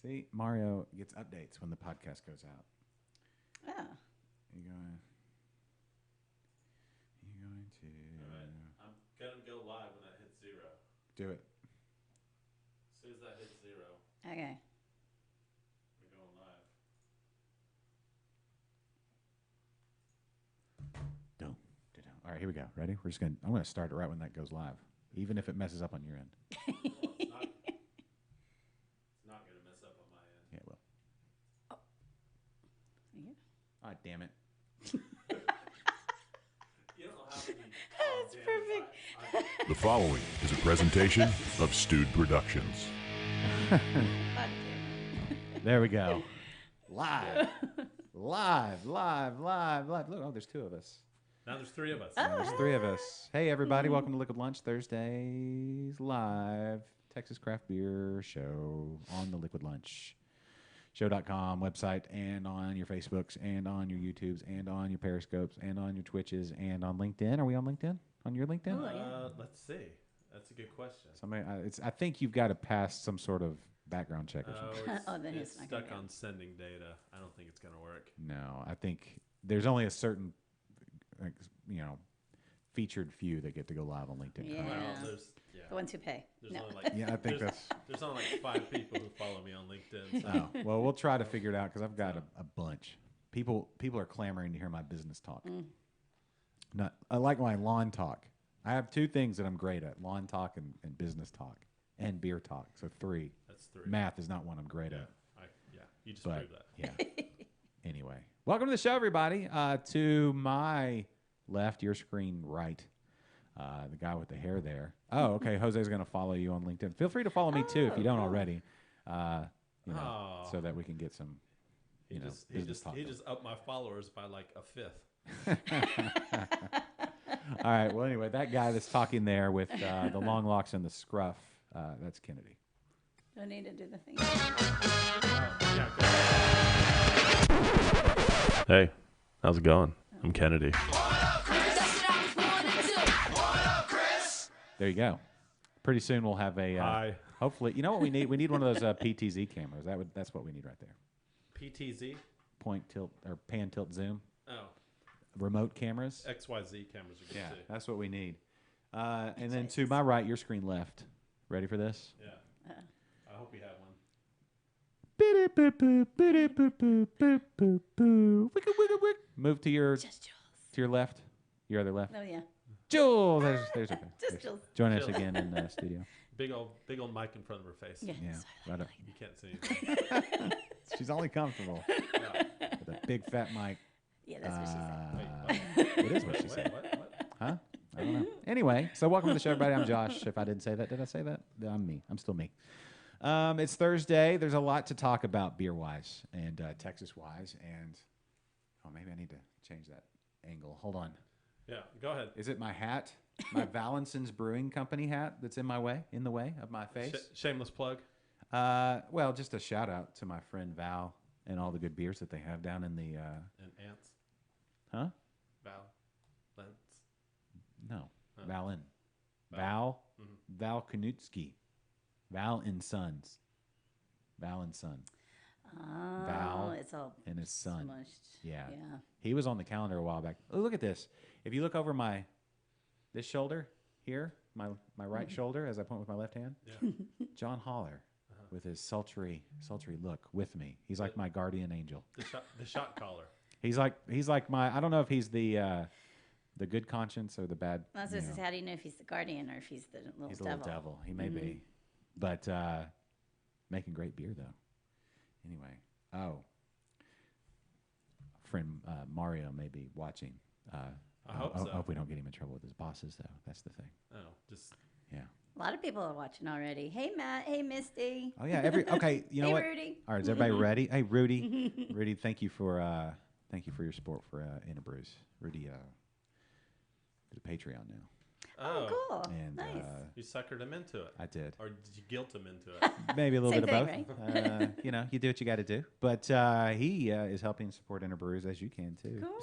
See, Mario gets updates when the podcast goes out. Oh. You're going to... All right. I'm going to go live when that hits 0. Do it. As soon as that hits 0, Okay. we're going live. Dum, da-dum. All right, here we go. Ready? I'm going to start it right when that goes live, even if it messes up on your end. Well, it's not going to mess up on my end. Yeah, it will. Yeah. All right, damn it. You don't know how many. That's perfect. The following is a presentation of Stewed Productions. There we go. Live. Live. Look, oh, there's 2 of us. Now there's 3 of us. Now there's 3 of us. Hey, everybody. Welcome to Liquid Lunch Thursdays live. Texas Craft Beer Show on the Liquid Lunch Show.com website and on your Facebooks and on your YouTubes and on your Periscopes and on your Twitches and on LinkedIn. Are we on LinkedIn? On your LinkedIn? Let's see. That's a good question. Somebody, I think you've got to pass some sort of background check or something. Oh, then it's it's not gonna stuck go. on sending data. I don't think it's going to work. No, I think there's only a certain, like, featured few that get to go live on LinkedIn. Yeah. Well, The ones who pay. There's No. only like Yeah, I think that's. there's only like 5 people who follow me on LinkedIn. So. Oh, well, we'll try to figure it out because I've got a bunch. People are clamoring to hear my business talk. I like my lawn talk. I have 2 things that I'm great at: lawn talk and business talk, and beer talk. So 3. That's 3. Math is not one I'm great Yeah, at. you just But proved that. yeah. Anyway, welcome to the show, everybody. To my left, your screen right. The guy with the hair there. Oh, okay. Jose's going to follow you on LinkedIn. Feel free to follow me too if you don't already. So that we can get some. He just upped my followers by like a 5th. All right. Well, anyway, that guy that's talking there with the long locks and the scruff, that's Kennedy. Don't need to do the thing. Hey, how's it going? I'm Kennedy. There you go. Pretty soon we'll have a. Hi. Hopefully, you know what we need? We need one of those PTZ cameras. That's what we need right there. PTZ? Point, tilt, or pan, tilt, zoom. Oh, Remote cameras. XYZ cameras are good Yeah, too. that's what we need. And then to my right, your screen left. Ready for this? Yeah. I hope you have one. Move to your Just Jules. left. Your other left. Oh, yeah. Jules, there's okay. Just There's- Jules. Join us Jules. again in the studio. Big old mic in front of her face. Yeah. Yeah, right up. You can't see anything. She's only comfortable Yeah. with a big fat mic. Yeah, that's what she said. Wait, It is what she wait, said. What? Huh? I don't know. Anyway, so welcome to the show, everybody. I'm Josh. If I didn't say that, did I say that? I'm me. I'm still me. It's Thursday. There's a lot to talk about beer-wise and Texas-wise. And, maybe I need to change that angle. Hold on. Yeah, go ahead. Is it my hat? My Valinson's Brewing Company hat that's in the way of my face? Shameless plug. Well, just a shout out to my friend Val and all the good beers that they have down in the, And ants. huh? Val. Lens. No, Oh. Valin. Val. Val Kanutsky. Val and Sons. Val and Son. Oh, Val it's all and his son. smushed. Yeah. Yeah. He was on the calendar a while back. Oh, look at this. If you look over this shoulder here, my right shoulder as I point with my left hand, Yeah. John Holler with his sultry look with me. He's like my guardian angel. The shot collar. He's like my, I don't know if he's the good conscience or the bad. That's what says, how do you know if he's the guardian or if he's the little He's a devil? little devil. He may be. But making great beer, though. Anyway. Friend Mario may be watching. I hope so. I hope we don't get him in trouble with his bosses, though. That's the thing. Oh, just Yeah. A lot of people are watching already. Hey, Matt. Hey, Misty. Oh, yeah. Okay, you know Hey, what? Rudy. All right, is everybody ready? Hey, Rudy. Rudy, thank you for your support for Interbrews. Rudy did a Patreon now. Oh, cool. And Nice. You suckered him into it. I did. Or did you guilt him into it? Maybe a little Same bit of thing, both. You do what you got to do. But he is helping support Interbrews as you can too. Cool.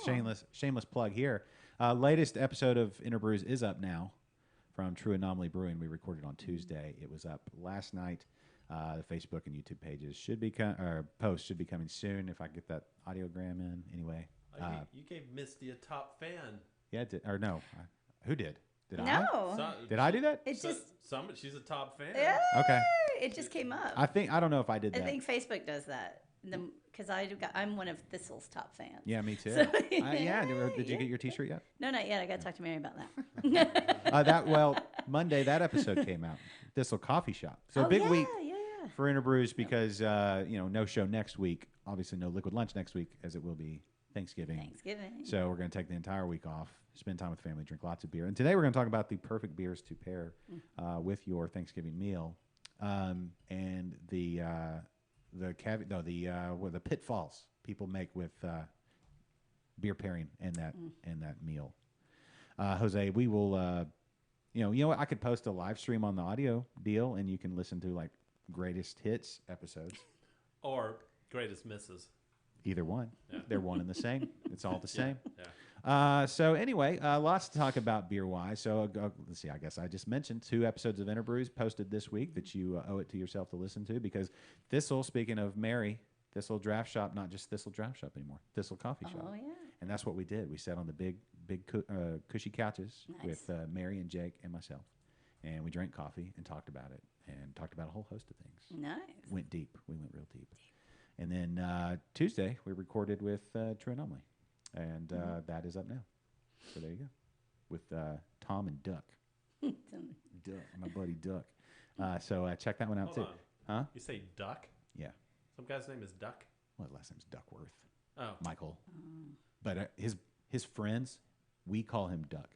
Shameless plug here. Latest episode of Interbrews is up now from True Anomaly Brewing. We recorded on Tuesday. It was up last night. The Facebook and YouTube pages should be posts should be coming soon if I get that audiogram in. Anyway, you gave Misty a top fan. yeah, no, who did? Did No. Did I do that? It's just she's a top fan. yeah. Okay. It just came up. I don't know if I did that. I think Facebook does that. Because I'm one of Thistle's top fans. Yeah, me too. So, Did you get your T-shirt yet? No, not yet. I got to talk to Mary about that. Monday that episode came out. Thistle Coffee Shop. So big week for Interbrews because no show next week. Obviously, no Liquid Lunch next week as it will be Thanksgiving. So we're going to take the entire week off, spend time with family, drink lots of beer. And today we're going to talk about the perfect beers to pair with your Thanksgiving meal, and the pitfalls people make with beer pairing and that meal. Jose, we will. You know what? I could post a live stream on the audio deal, and you can listen to like greatest hits episodes or greatest misses. Either one. Yeah. They're one and the same. It's all the same. Yeah. So anyway, lots to talk about beer-wise. So let's see. I guess I just mentioned 2 episodes of Interbrews posted this week that you owe it to yourself to listen to because Thistle, speaking of Mary, Thistle Draft Shop, not just Thistle Draft Shop anymore, Thistle Coffee Shop. Oh, yeah. And that's what we did. We sat on the big cushy couches with Mary and Jake and myself. And we drank coffee and talked about it and talked about a whole host of things. Nice. Went deep. We went real deep. And then Tuesday, we recorded with True Anomaly. And that is up now. So there you go. With Tom and Duck. Duck, my buddy Duck. So check that one out, too. Huh? You say Duck? Yeah. Some guy's name is Duck? Well, last name's Duckworth. Oh. Michael. But his friends, we call him Duck.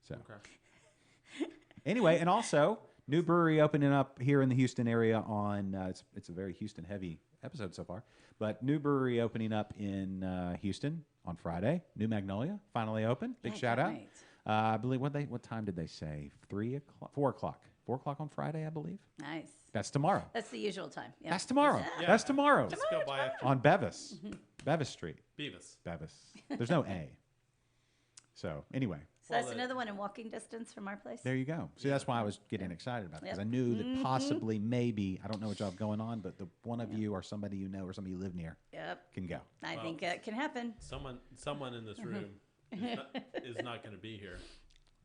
So. Okay. Anyway, and also, new brewery opening up here in the Houston area on, it's a very Houston-heavy episode so far, but new brewery opening up in Houston on Friday. New Magnolia, finally open. Big shout out. I believe, what time did they say? 3 o'clock? 4 o'clock. 4 o'clock on Friday, I believe. Nice. That's tomorrow. That's the usual time. Yep. That's tomorrow. Yeah. That's tomorrow. Just go by after On Bevis. Bevis Street. Beavis. Bevis. There's no A. So, anyway. So that's another one in walking distance from our place? There you go. See, that's why I was getting excited about it, because I knew that possibly, maybe, I don't know what y'all have going on, but the one of you or somebody you know or somebody you live near can go. I think it can happen. Someone in this room is not going to be here.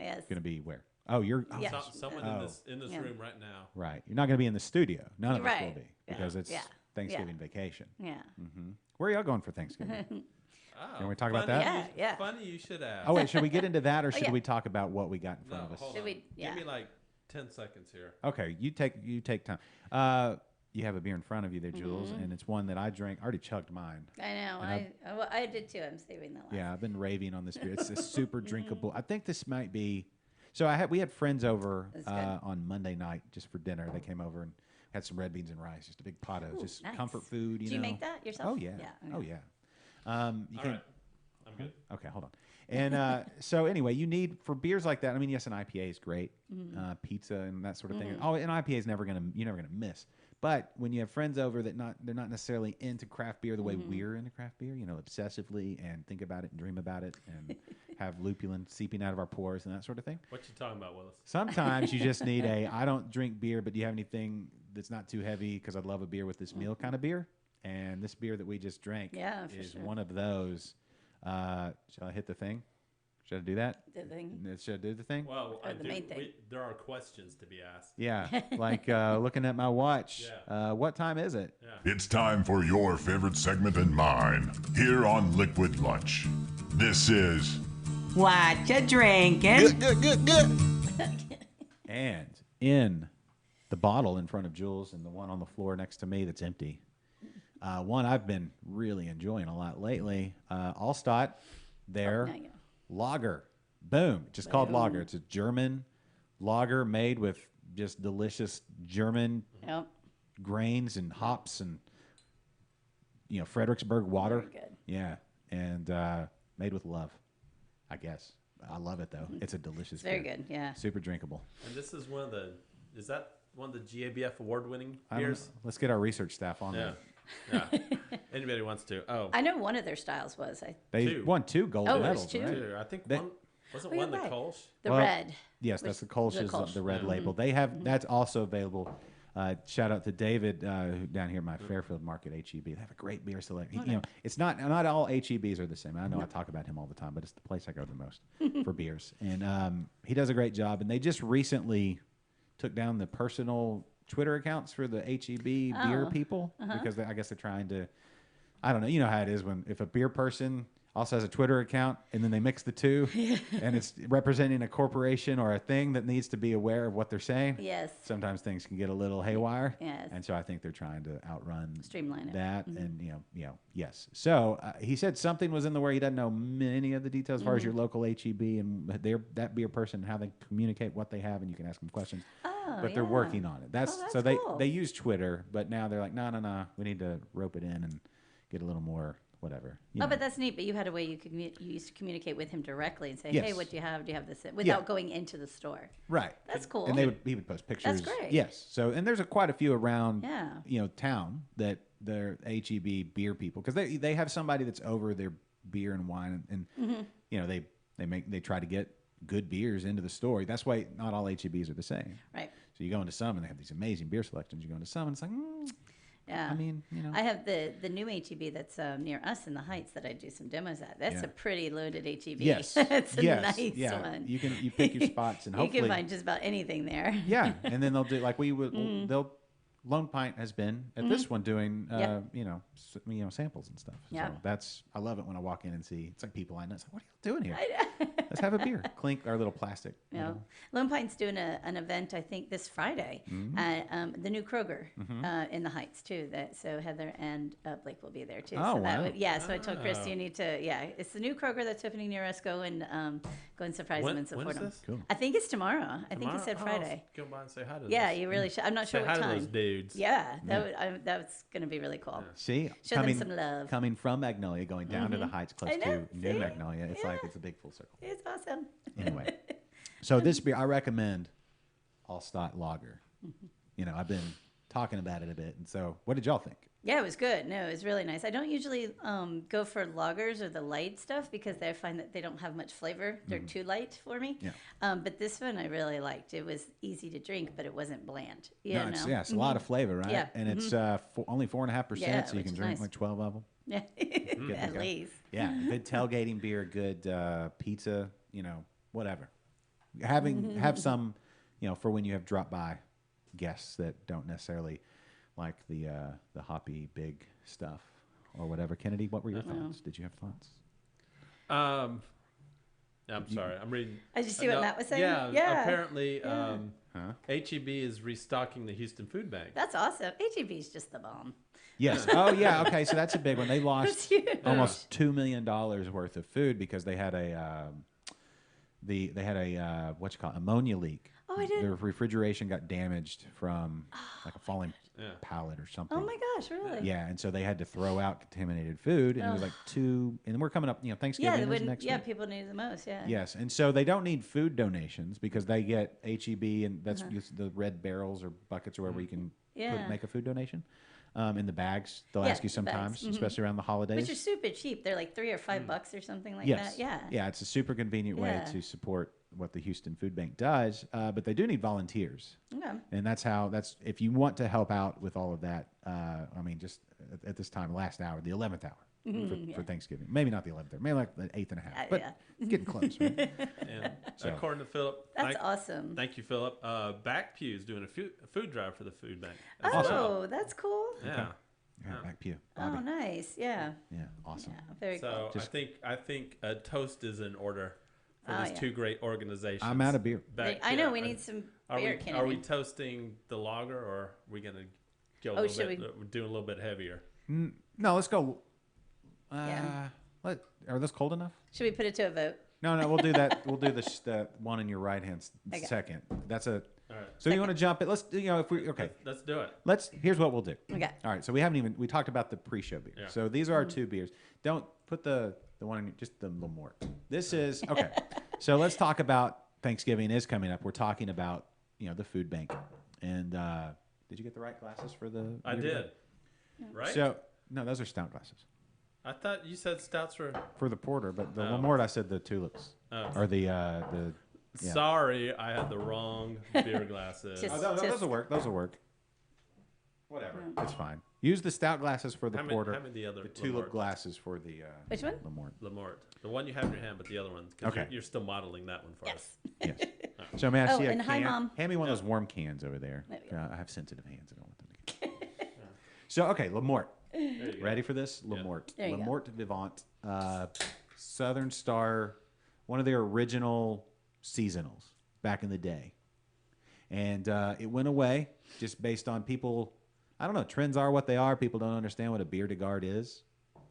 Yes. Going to be where? Oh, you're... Yeah. Someone in this room right now. Right. You're not going to be in the studio. None of us Right. will be, because it's Thanksgiving vacation. Yeah. Where are y'all going for Thanksgiving? Oh, Can we talk about that? Yeah. Funny you should ask. Oh, wait, should we get into that, or should we talk about what we got in front of us? Hold Should on. we- yeah. Give me like 10 seconds here. Okay, you take time. You have a beer in front of you there, Jules, and it's one that I drank. I already chugged mine. I know. I did too. I'm saving the last. Yeah, I've been raving on this beer. It's a super drinkable. I think this might be. So we had friends over on Monday night just for dinner. They came over and had some red beans and rice, just a big pot of just nice. comfort food. Did you make that yourself? Oh yeah. Oh yeah. You All can. right. I'm good. Okay, hold on. And so anyway, you need for beers like that. I mean, yes, an IPA is great, pizza and that sort of thing. Oh, an IPA is you're never gonna miss. But when you have friends over that they're not necessarily into craft beer the way we're into craft beer, obsessively and think about it and dream about it and have lupulin seeping out of our pores and that sort of thing. What you talking about, Willis? Sometimes you just need I don't drink beer, but do you have anything that's not too heavy because I'd love a beer with this meal kind of beer? And this beer that we just drank is one of those. Shall I hit the thing? Should I do that? The thing. Should I do the thing? Well, the main thing. There are questions to be asked. Yeah, like looking at my watch. Yeah. What time is it? Yeah. It's time for your favorite segment and mine here on Liquid Lunch. This is What you drinking? And in the bottle in front of Jules and the one on the floor next to me that's empty. One I've been really enjoying a lot lately. Allstott, their lager. Boom. Just called lager. It's a German lager made with just delicious German grains and hops and, Fredericksburg water. Very good. Yeah. And made with love, I guess. I love it, though. It's a delicious Very beer. good, yeah. Super drinkable. And this is is that one of the GABF award-winning I don't beers? know. Let's get our research staff on Yeah. that. Yeah. Anybody wants to. Oh. I know one of their styles was. They Two. won 2 gold Oh, it was medals, 2? right? Two. I think They- one wasn't Oh, one you're the right. Kolsch. The Well, red. Yes, that's the Kolsch, the is Kolsch. the red label. They have that's also available Shout out to David who down here at my Fairfield Market HEB. They have a great beer selection. You know, it's not all HEBs are the same. I know I talk about him all the time, but it's the place I go the most for beers. And he does a great job. And they just recently took down the personal Twitter accounts for the HEB beer people because I guess they're trying to. I don't know. You know how it is if a beer person also has a Twitter account and then they mix the two and it's representing a corporation or a thing that needs to be aware of what they're saying. Yes. Sometimes things can get a little haywire. Yes. And so I think they're trying to streamline that. And, yes. So he said something was in the where he doesn't know many of the details as far as your local HEB and that beer person and how they communicate what they have and you can ask them questions. But they're working on it. That's so cool. they use Twitter, but now they're like, no. We need to rope it in and get a little more whatever. But that's neat. But you had a way you used to communicate with him directly and say, "Hey, what do you have? Do you have this?" Without going into the store. Right. That's cool. And he would post pictures. That's great. Yes. So and there's quite a few around. Town that they're HEB beer people because they have somebody that's over their beer and wine and they try to get good beers into the store. That's why not all HEBs are the same. Right. So you go into some and they have these amazing beer selections. You go into some and it's like. Yeah, I mean, I have the new HEB that's near us in the Heights that I do some demos at. That's a pretty loaded HEB. Yes, it's a nice one. You pick your spots and hopefully you can find just about anything there. Yeah, and then they'll do like we would. They'll Lone Pint has been at this one doing samples and stuff. Yeah, so I love it when I walk in and see it's like people I know. It's like, what are you doing here? Let's have a beer. Clink our little plastic. Yeah, Lone Pint's doing an event I think this Friday at the new Kroger in the Heights too. So Heather and Blake will be there too. Oh, so wow. So I told Chris you need to it's the new Kroger that's opening near us. Go and surprise them and support them. Cool. I think it's tomorrow. I think he said Friday. Go by and say hi to Yeah, you really should. I'm not sure what hi time. to those dudes. Yeah, that's going to be really cool. Yeah. See, show them some love. Coming from Magnolia, going down to the Heights close to New Magnolia, it's like it's a big full circle. It's awesome. Anyway, so this beer I recommend, Allstott Lager. I've been talking about it a bit, and so what did y'all think? Yeah, it was good. No, it was really nice. I don't usually go for lagers or the light stuff because I find that they don't have much flavor. They're too light for me. Yeah. But this one I really liked. It was easy to drink, but it wasn't bland. It's a lot of flavor, right? Yeah. And it's only 4.5%, so you can drink like 12 of them. Yeah, at least. Yeah, good tailgating beer, good pizza, whatever. Have some, for when you have drop by guests that don't necessarily like the hoppy big stuff or whatever. Kennedy, what were your thoughts? Did you have thoughts? I'm sorry. I'm reading. Did you see what Matt was saying? Yeah. Apparently, HEB is restocking the Houston Food Bank. That's awesome. HEB is just the bomb. Yes. Oh, yeah. Okay. So that's a big one. They lost almost $2 million worth of food because they had a ammonia leak. Oh, I did. Their refrigeration got damaged from like a falling pallet or something. Oh my gosh, really? Yeah, and so they had to throw out contaminated food, and it was like and we're coming up, Thanksgiving is next week. People need it the most, yeah. Yes, and so they don't need food donations because they get HEB, and that's just the red barrels or buckets or wherever you can make a food donation. In the bags, they'll ask you sometimes, especially around the holidays. Which are super cheap. They're like $3 or $5 or something like that. Yeah. Yeah, it's a super convenient way to support what the Houston Food Bank does. But they do need volunteers. Okay. And that's if you want to help out with all of that, just at this time, last hour, the 11th hour. For Thanksgiving. Maybe not the 11th hour, maybe like the 8th and a half. But getting close, right? And according to Philip, that's awesome. Thank you, Philip. Back Pew is doing a food drive for the food bank. That's cool. Yeah. Okay. Yeah, Back Pew. Bobby. Oh, nice. Yeah. Yeah, awesome. Yeah, very cool. So I think a toast is in order for these two great organizations. I'm out of beer. I know we need some beer. Are we toasting the lager, or are we going to go do a little bit heavier? No, let's go. Are those cold enough? Should we put it to a vote? No, we'll do that. We'll do the one in your right hand second. That's a. All right. So you want to jump it? Let's if we Let's do it. Here's what we'll do. Okay. All right. So we talked about the pre-show beer. Yeah. So these are our two beers. Don't put the one in just the little more. This is okay. So let's talk about Thanksgiving is coming up. We're talking about the food bank. And did you get the right glasses for the? I did. Right. So no, those are stout glasses. I thought you said stouts were for the porter, but the Lamort I said the tulips or the. Yeah. Sorry, I had the wrong beer glasses. Those will work. Those will work. Whatever. It's fine. Use the stout glasses for the porter. How many the other The tulip Lemort? glasses for the Which one? Lemort. Lemort. The one you have in your hand, but the other one. 'Cause Okay. You're still modeling that one for us. Yes. Yes. So may I see a and hi, can? Mom. Hand me one of those warm cans over there. There we go. I have sensitive hands. I don't want them to get. So okay, Lemort. There you go. Ready for this? Lemort. There you go. Lemort Vivant. Southern Star, one of their original seasonals back in the day. And it went away just based on people. I don't know. Trends are what they are. People don't understand what a beer de garde is.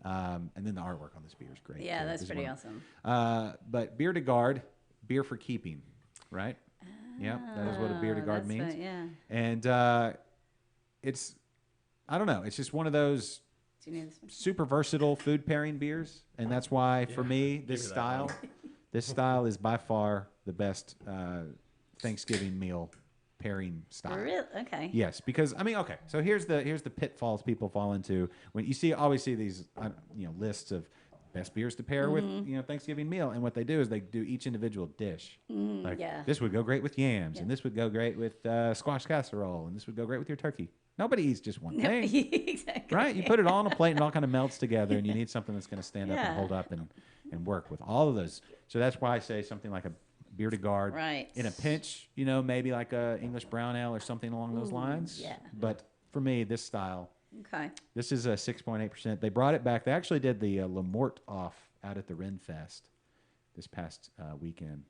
And then the artwork on this beer is great. Yeah, too. that's This is pretty one- awesome. But beer de garde, beer for keeping, right? Yeah, that is what a beer de garde That's means. what- yeah. And it's, I don't know. It's just one of those Do you need this one? super versatile food pairing beers, and that's why for me give this me that style, this style is by far the best Thanksgiving meal pairing style. Really? Okay. Yes, because I mean, okay. So here's the pitfalls people fall into when you always see these lists of best beers to pair with Thanksgiving meal, and what they do is they do each individual dish. Like yeah. this would go great with yams, and this would go great with squash casserole, and this would go great with your turkey. Nobody eats just one thing. Exactly. Right? You put it all on a plate and it all kind of melts together, and you need something that's going to stand up Yeah. and hold up and work with all of those. So that's why I say something like a beer de garde. Right. In a pinch, maybe like a English brown ale or something along those lines. yeah. But for me, this style, Okay. this is a 6.8%. They brought it back. They actually did the Lemort off out at the Ren Fest this past weekend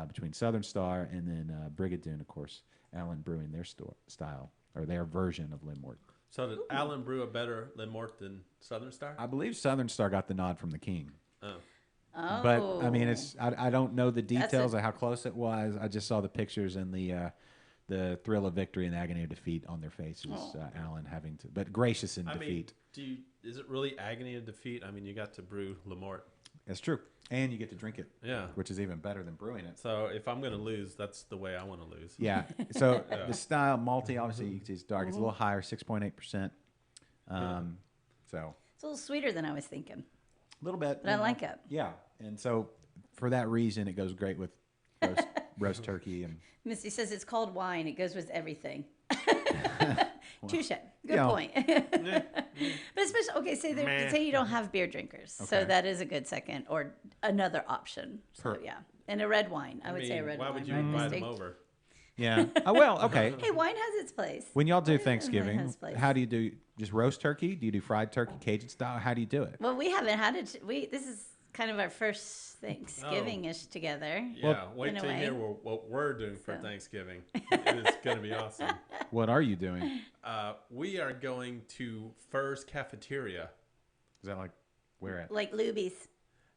between Southern Star and then Brigadoon, of course, Allen Brewing their style or their version of Lemort. So did Allen brew a better Lemort than Southern Star? I believe Southern Star got the nod from the king. Oh. Oh. But I mean, I don't know the That's details of how close it was. I just saw the pictures and the thrill of victory and the agony of defeat on their faces. Allen having to, but gracious in defeat. Is it really agony of defeat? I mean, you got to brew Lemort. That's true, and you get to drink it. Yeah. Which is even better than brewing it. So if I'm going to lose, that's the way I want to lose. Yeah. So the style malty, obviously, you can see it's dark. It's a little higher, 6.8%. So It's a little sweeter than I was thinking. a little bit. But I like it. Yeah, and so for that reason, it goes great with roast turkey and. Misty says it's called wine. It goes with everything. Touche. Good Yeah. point. But especially, okay, say you don't have beer drinkers. So Okay. that is a good second or another option. So, yeah. And a red wine. I would say a red why wine. would you right, invite Misty? them over? Yeah. Oh well. Okay. Hey, wine has its place. When y'all do Wine Thanksgiving, has place. how do you do? Just roast turkey? Do you do fried turkey, Cajun style? How do you do it? Well, we haven't had it. This is kind of our first Thanksgiving-ish together. Yeah, wait in a till you hear way. what we're doing for So. Thanksgiving. It is going to be awesome. What are you doing? We are going to Fur's Cafeteria. Is that like where at? Like Luby's.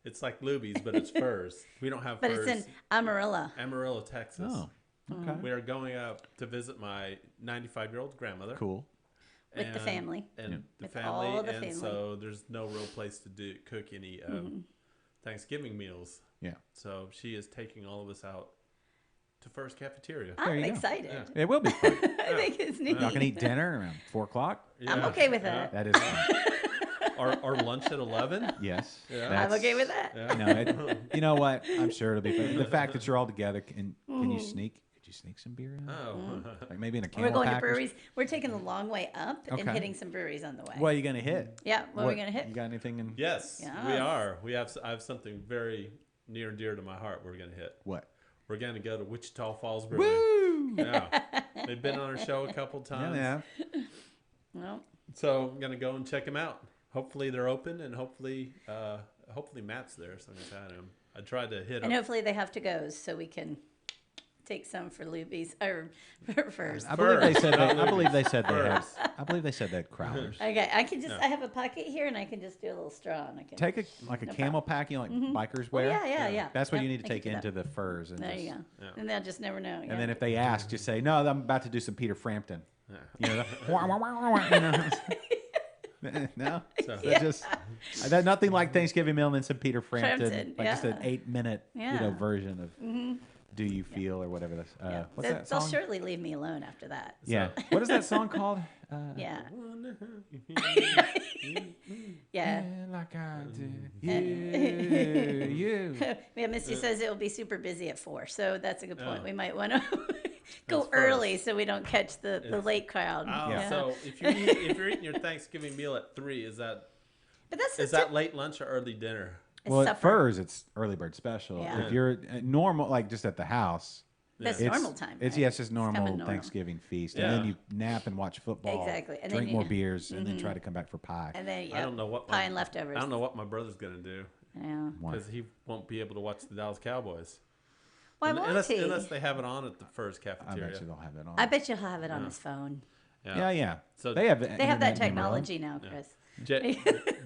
It's like Luby's, but it's Fur's. We don't have But Fur's. it's in Amarillo. Amarillo, Texas. Oh, okay. We are going up to visit my 95-year-old grandmother. Cool. With the family. And the With family. all the and family. so there's no real place to cook any Thanksgiving meals. Yeah. So she is taking all of us out to Fur's Cafeteria. I'm you go. excited. It will be fun. I think it's neat. Y'all can eat dinner around 4 o'clock. I'm Yeah. okay with that. That is fun. Or lunch at 11. Yes. Yeah. I'm That's- okay with that. Yeah. You know what? I'm sure it'll be fun. The fact that you're all together, can you sneak? Could you sneak some beer in? Oh. Like maybe in a We're camel going to pack or breweries. We're taking the long way up and Okay. hitting some breweries on the way. What are you gonna hit? Yeah, what are we going to You hit? got anything in? Yes, we Yes. are. I have something very near and dear to my heart we're going to hit. What? We're going to go to Wichita Falls Brewing. Woo! Yeah. They've been on our show a couple times. Yeah. Well, So I'm going to go and check them out. Hopefully they're open, and hopefully Matt's there, so I'm going to chat him. I tried to hit and him. hopefully they have to go so we can take some for Luby's or for Fur's. I believe they said. Not I believe they said they had. Furs. I believe they said they had crowlers. Okay, I can just. I have a pocket here, and I can just do a little straw, and I can Take a camel pack, like bikers wear. yeah. That's what Yep, you need to I can take do that. into the furs. And There just- you go. Yeah. And they'll just never know. And then if they ask, just say, "No, I'm about to do some Peter Frampton." Yeah. You know, you know? No, So- That just that nothing like Thanksgiving meal and then some Peter Frampton, Frampton, like just an yeah. 8-minute Yeah. version of "Do You Feel" or whatever that's. yeah. What's that They'll song? surely leave me alone after that. Yeah. What is that song called? Yeah. Mm-hmm. Yeah. Like I did. You. Yeah, Misty says it will be super busy at 4, so that's a good point. We might want to Go That's early first. so we don't catch the late crowd. Oh, Yeah. so if you're eating your Thanksgiving meal at 3, is that But that's late lunch or early dinner? Well, at supper. Furs, it's early bird special. Yeah. If you're normal, like just at the house, That's Yeah. normal time. It's right? just kinda normal normal. Thanksgiving feast, Yeah. and then you nap and watch football. Exactly. And then drink you- more beers, and then try to come back for pie. And then I don't know what pie and leftovers. I don't know what my brother's gonna do Yeah. Why? because he won't be able to watch the Dallas Cowboys Why won't unless, he? unless they have it on at the First I cafeteria. bet you they'll have it on. I bet you'll have it on his phone. Yeah. So they have. They have internet that in the technology now, Chris.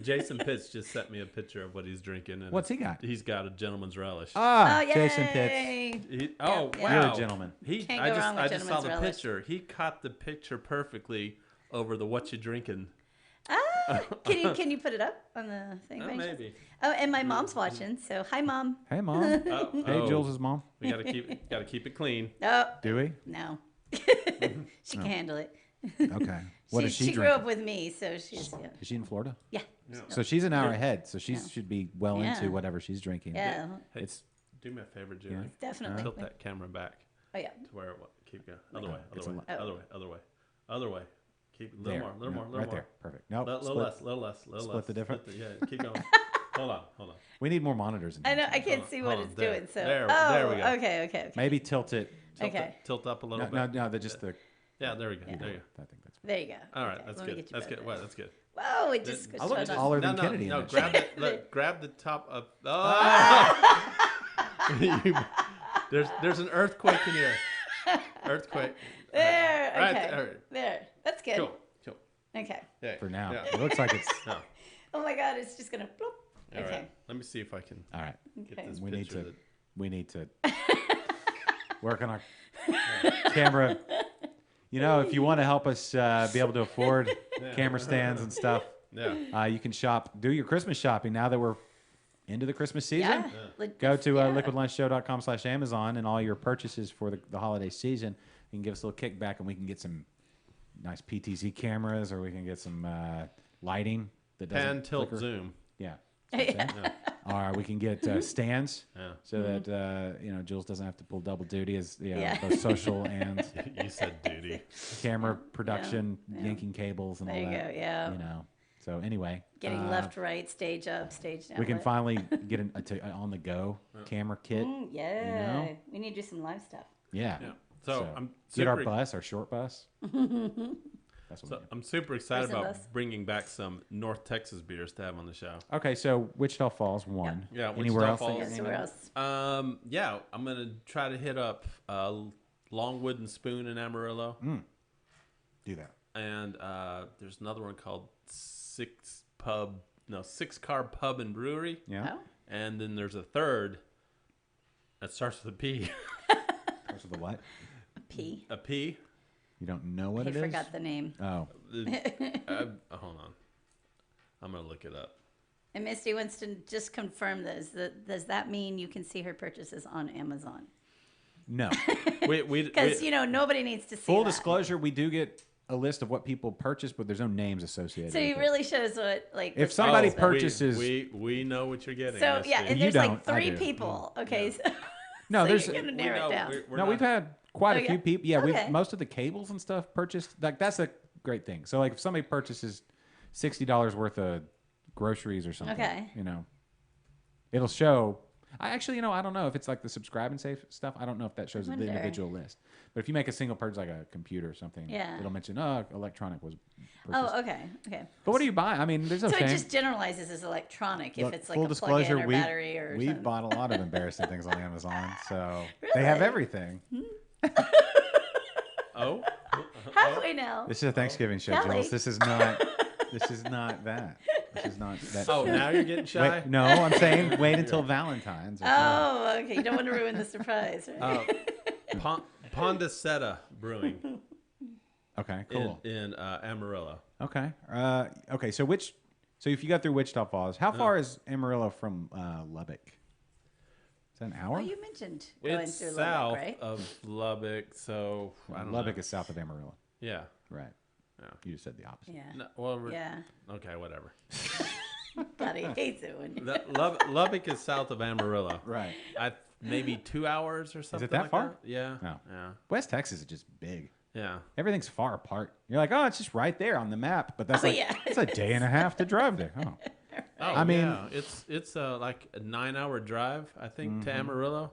Jason Pitts just sent me a picture of what he's drinking. And What's he got? He's got a gentleman's relish. Ah, Oh, yay! Jason Pitts. Oh yeah. wow! You're a gentleman. Can't go wrong with I just saw gentleman's the relish. picture. He caught the picture perfectly over the what you drinking. Ah, can you put it up on the thing? by any chance? Maybe. Oh, and my mom's watching. So hi, mom. Hey, mom. Oh, Hey, Jules' mom. We gotta keep it clean. Oh Do we? no, she can handle it. Okay. What she, does she she drink? grew up with me, so she's Is she in Florida? yeah. So she's an hour ahead. So she should be well Yeah. into whatever she's drinking. Yeah, Hey, It's do me a favor, Julie. definitely. Tilt that camera back Oh yeah. to where it keep going. Other way. It's Other a way. lot. Other way. Other way. Other way. Keep a little there. more. Little No, more. Little right more. there. Perfect. No, Little split. less. Little less. Little split less. the difference? Yeah. Keep going. Hold on. Hold on. We need more monitors. In I here. know. I can't see what hold on, it's there. doing. So There oh, we go. okay. Maybe tilt it. Tilt up a little No, bit. no, they're just the. Yeah. There we go. There you go. I think that's. There you go. All right. Okay, That's let me good. get you That's better. good. Wow. That's good. Whoa! It just. I I look showed up. taller No, than no, Kennedy. in no. that Grab shot. it. Look, grab the top of. Oh! there's an earthquake in here. Earthquake. There. Right Okay. there. There. That's good. Cool. Cool. Okay. Yeah. For now, Yeah. it looks like it's. No. Oh my God! It's just gonna. Bloop. All Okay. right. Let me see if I can All right. get Okay. this We need picture. to. We need to work on our camera. You know, if you want to help us be able to afford camera stands and stuff, Yeah. you can do your Christmas shopping now that we're into the Christmas season. Yeah. Go to Yeah. liquidlunchshow.com/Amazon, and all your purchases for the holiday season, you can give us a little kickback, and we can get some nice PTZ cameras, or we can get some lighting that doesn't Pan, tilt, flicker. zoom. Yeah. Yeah. Or we can get stands Yeah. so that Jules doesn't have to pull double duty as Yeah. both social and You said duty. camera production, Yeah. yanking cables and There all you that. go. Yeah. You know. So anyway, Getting left, right, stage up, stage down. we can left. finally get an on the go camera kit. Yeah. know? We need to do some live stuff. Yeah. Yeah. So I'm get our super, bus, our short bus. That's what. so I'm super excited Prison about bus. bringing back some North Texas beers to have on the show. Okay, so Wichita Falls one. Yeah, Anywhere Wichita else? that Falls. you're Yeah, so naming? where else? Yeah, I'm gonna try to hit up Longwood and Spoon in Amarillo, Do that. and there's another one called Six Car Pub and Brewery, Yeah. Oh. and then there's a third that starts with a P. Starts with the what? P. A P. You don't know what I it is? forgot the name. Oh, Hold on, I'm gonna look it up. And Misty wants to just confirm this. Does that mean you can see her purchases on Amazon? no. Because nobody needs to see. Full that. disclosure, we do get a list of what people purchase, but there's no names associated. So with it it. really shows what like. If the somebody price of- purchases- we know what you're getting. So Misty. yeah, and You there's don't, like I 3 do. people. Okay. So, No, so there's you're gonna We narrow know it down. we're no. not- We've had quite Oh, a few yeah? people. Yeah, Okay. most of the cables and stuff purchased. Like that's a great thing. So like if somebody purchases $60 worth of groceries or something, Okay. it'll show. I actually, I don't know if it's like the subscribe and save stuff. I don't know if that shows the wonder. individual list. But if you make a single purchase, like a computer or something, Yeah. it'll mention, electronic was purchased. Oh, okay. But what do you buy? I mean, there's no So shame. it just generalizes as electronic Look, if it's like full a disclosure, plug-in or battery or we've something. bought a lot of embarrassing things on Amazon, so they have Really? everything. Oh, Have we now? This is a Thanksgiving show, Kelly. Jules. This is not. This is not that. This is not that. oh, now you're getting shy. Wait, no, I'm saying wait until Valentine's. or something. Oh, okay. You don't want to ruin the surprise, right? Pondicetta Brewing Okay, cool. in Amarillo. Okay. Okay. So if you got through Wichita Falls, how far is Amarillo from Lubbock? Is that an hour? Oh, you mentioned going It's through south Lubbock, right? of Lubbock, so I don't Lubbock know. is south of Amarillo. Yeah. Right. Yeah. You just said the opposite. Yeah. No, well, Yeah. okay, whatever. God, he hates it when you. Lubbock is south of Amarillo. Right. I maybe 2 hours or something. that like far? Yeah. No. Yeah. West Texas is just big. Yeah. Everything's far apart. You're like, oh, it's just right there on the map, but that's like yeah. it's a day and a half to drive there. Oh, Oh, I mean- yeah. it's like a 9-hour drive, I think, to Amarillo.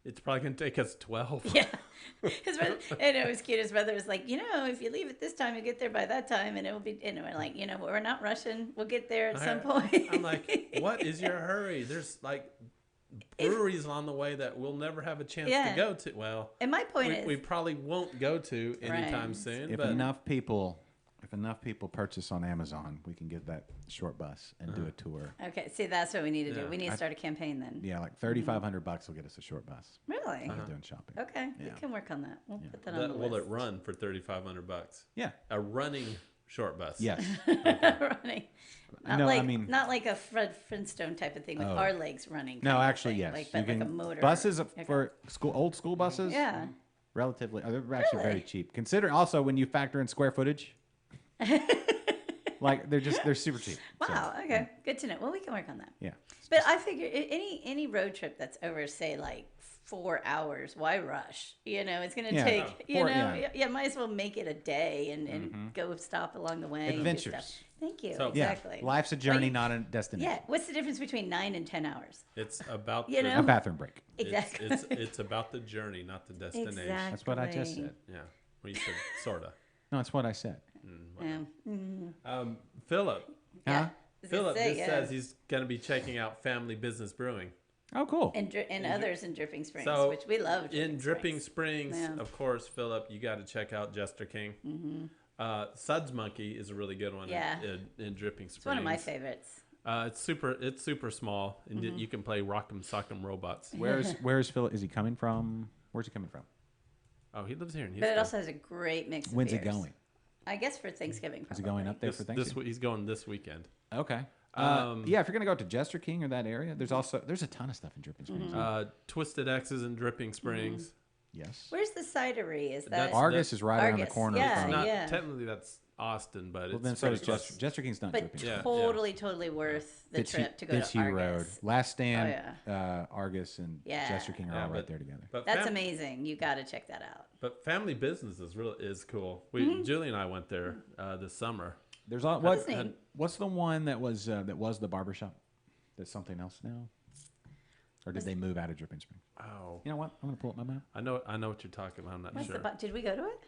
It's probably gonna take us 12. Yeah. His brother, and it was cute. His brother was like, if you leave at this time, you get there by that time, and it will be. And we're like, we're not rushing. We'll get there at some point. I'm like, what is your hurry? There's like breweries on the way that we'll never have a chance to Yeah. go to. Well, And my point is, we probably won't go to anytime Right. soon. if but enough people purchase on Amazon, we can get that short bus and do a tour. okay, see, that's what we need to do. Yeah. We need to start a campaign then. Yeah, like $3,500 will get us a short bus. Really? Doing shopping. Okay, we Yeah. can work on that. We'll put that on the will list. it run for $3,500? Yeah. A running short bus. Yes. Running. Not No, like, I mean- not like a Fred Flintstone type of thing with Oh. our legs running. No, kind of actually, thing. yes. Like, but like a motor. Buses Okay. for old school buses. Yeah. Relatively, they're actually very Really? cheap. Consider also when you factor in square footage. Like they're super cheap. So, Wow. Okay. Good to know. Well, we can work on that. yeah. But I figure any road trip that's over, say, like 4 hours, why rush? It's going to Yeah. take, Yeah. might as well make it a day and go stop along the way. and do Adventures. stuff. Thank you. So- Yeah. Exactly. Life's a journey, Like, not a destination. Yeah. What's the difference between 9 and 10 hours? It's about You the, know? A bathroom break. Exactly. It's about the journey, not the destination. Exactly. That's what I just said. Yeah. Well, you said sorta. No, that's what I said. Yeah. Philip. Yeah. Huh? I was Philip gonna say, just yeah. says he's going to be checking out Family Business Brewing. Oh, cool. And others in Dripping Springs, So which we love. in Dripping Springs, Yeah. of course, Philip, you got to check out Jester King. Mm-hmm. Suds Monkey is a really good one. Yeah. In Dripping Springs. It's one of my favorites. It's super small, and you can play Rock'em Sock'em Robots. Where's Phil? Is he coming from? Where's he coming from? Oh, he lives here in But Houston. it also has a great mix of When's he beers. going? I guess for Thanksgiving. Is he going up there This, for this Thanksgiving? he's going this weekend. Okay. Um, Yeah, if you're gonna go to Jester King or that area, there's a ton of stuff in Dripping Springs. Twisted X's in Dripping Springs. Yes. Where's the cidery? Is that That's- Argus is right around the Argus, corner. yeah. from, Not yeah. technically that's Austin, but well, it's then so pretty is close. Jester King's not but Dripping. Yeah. totally worth the trip to go to Fitzhugh Argus. Road. Last Stand, Oh, Argus and Yeah. Jester King are Yeah, all right but- there together. But That's amazing. You got to check that out. But Family Business is cool. Julie and I went there this summer. There's all, What's his name? what's the one that was the barbershop? That's something else now? Or did they move out of Dripping Springs? Oh, You know what? I'm gonna pull up my map. I know what you're talking about. I'm not What's sure. did we go to it?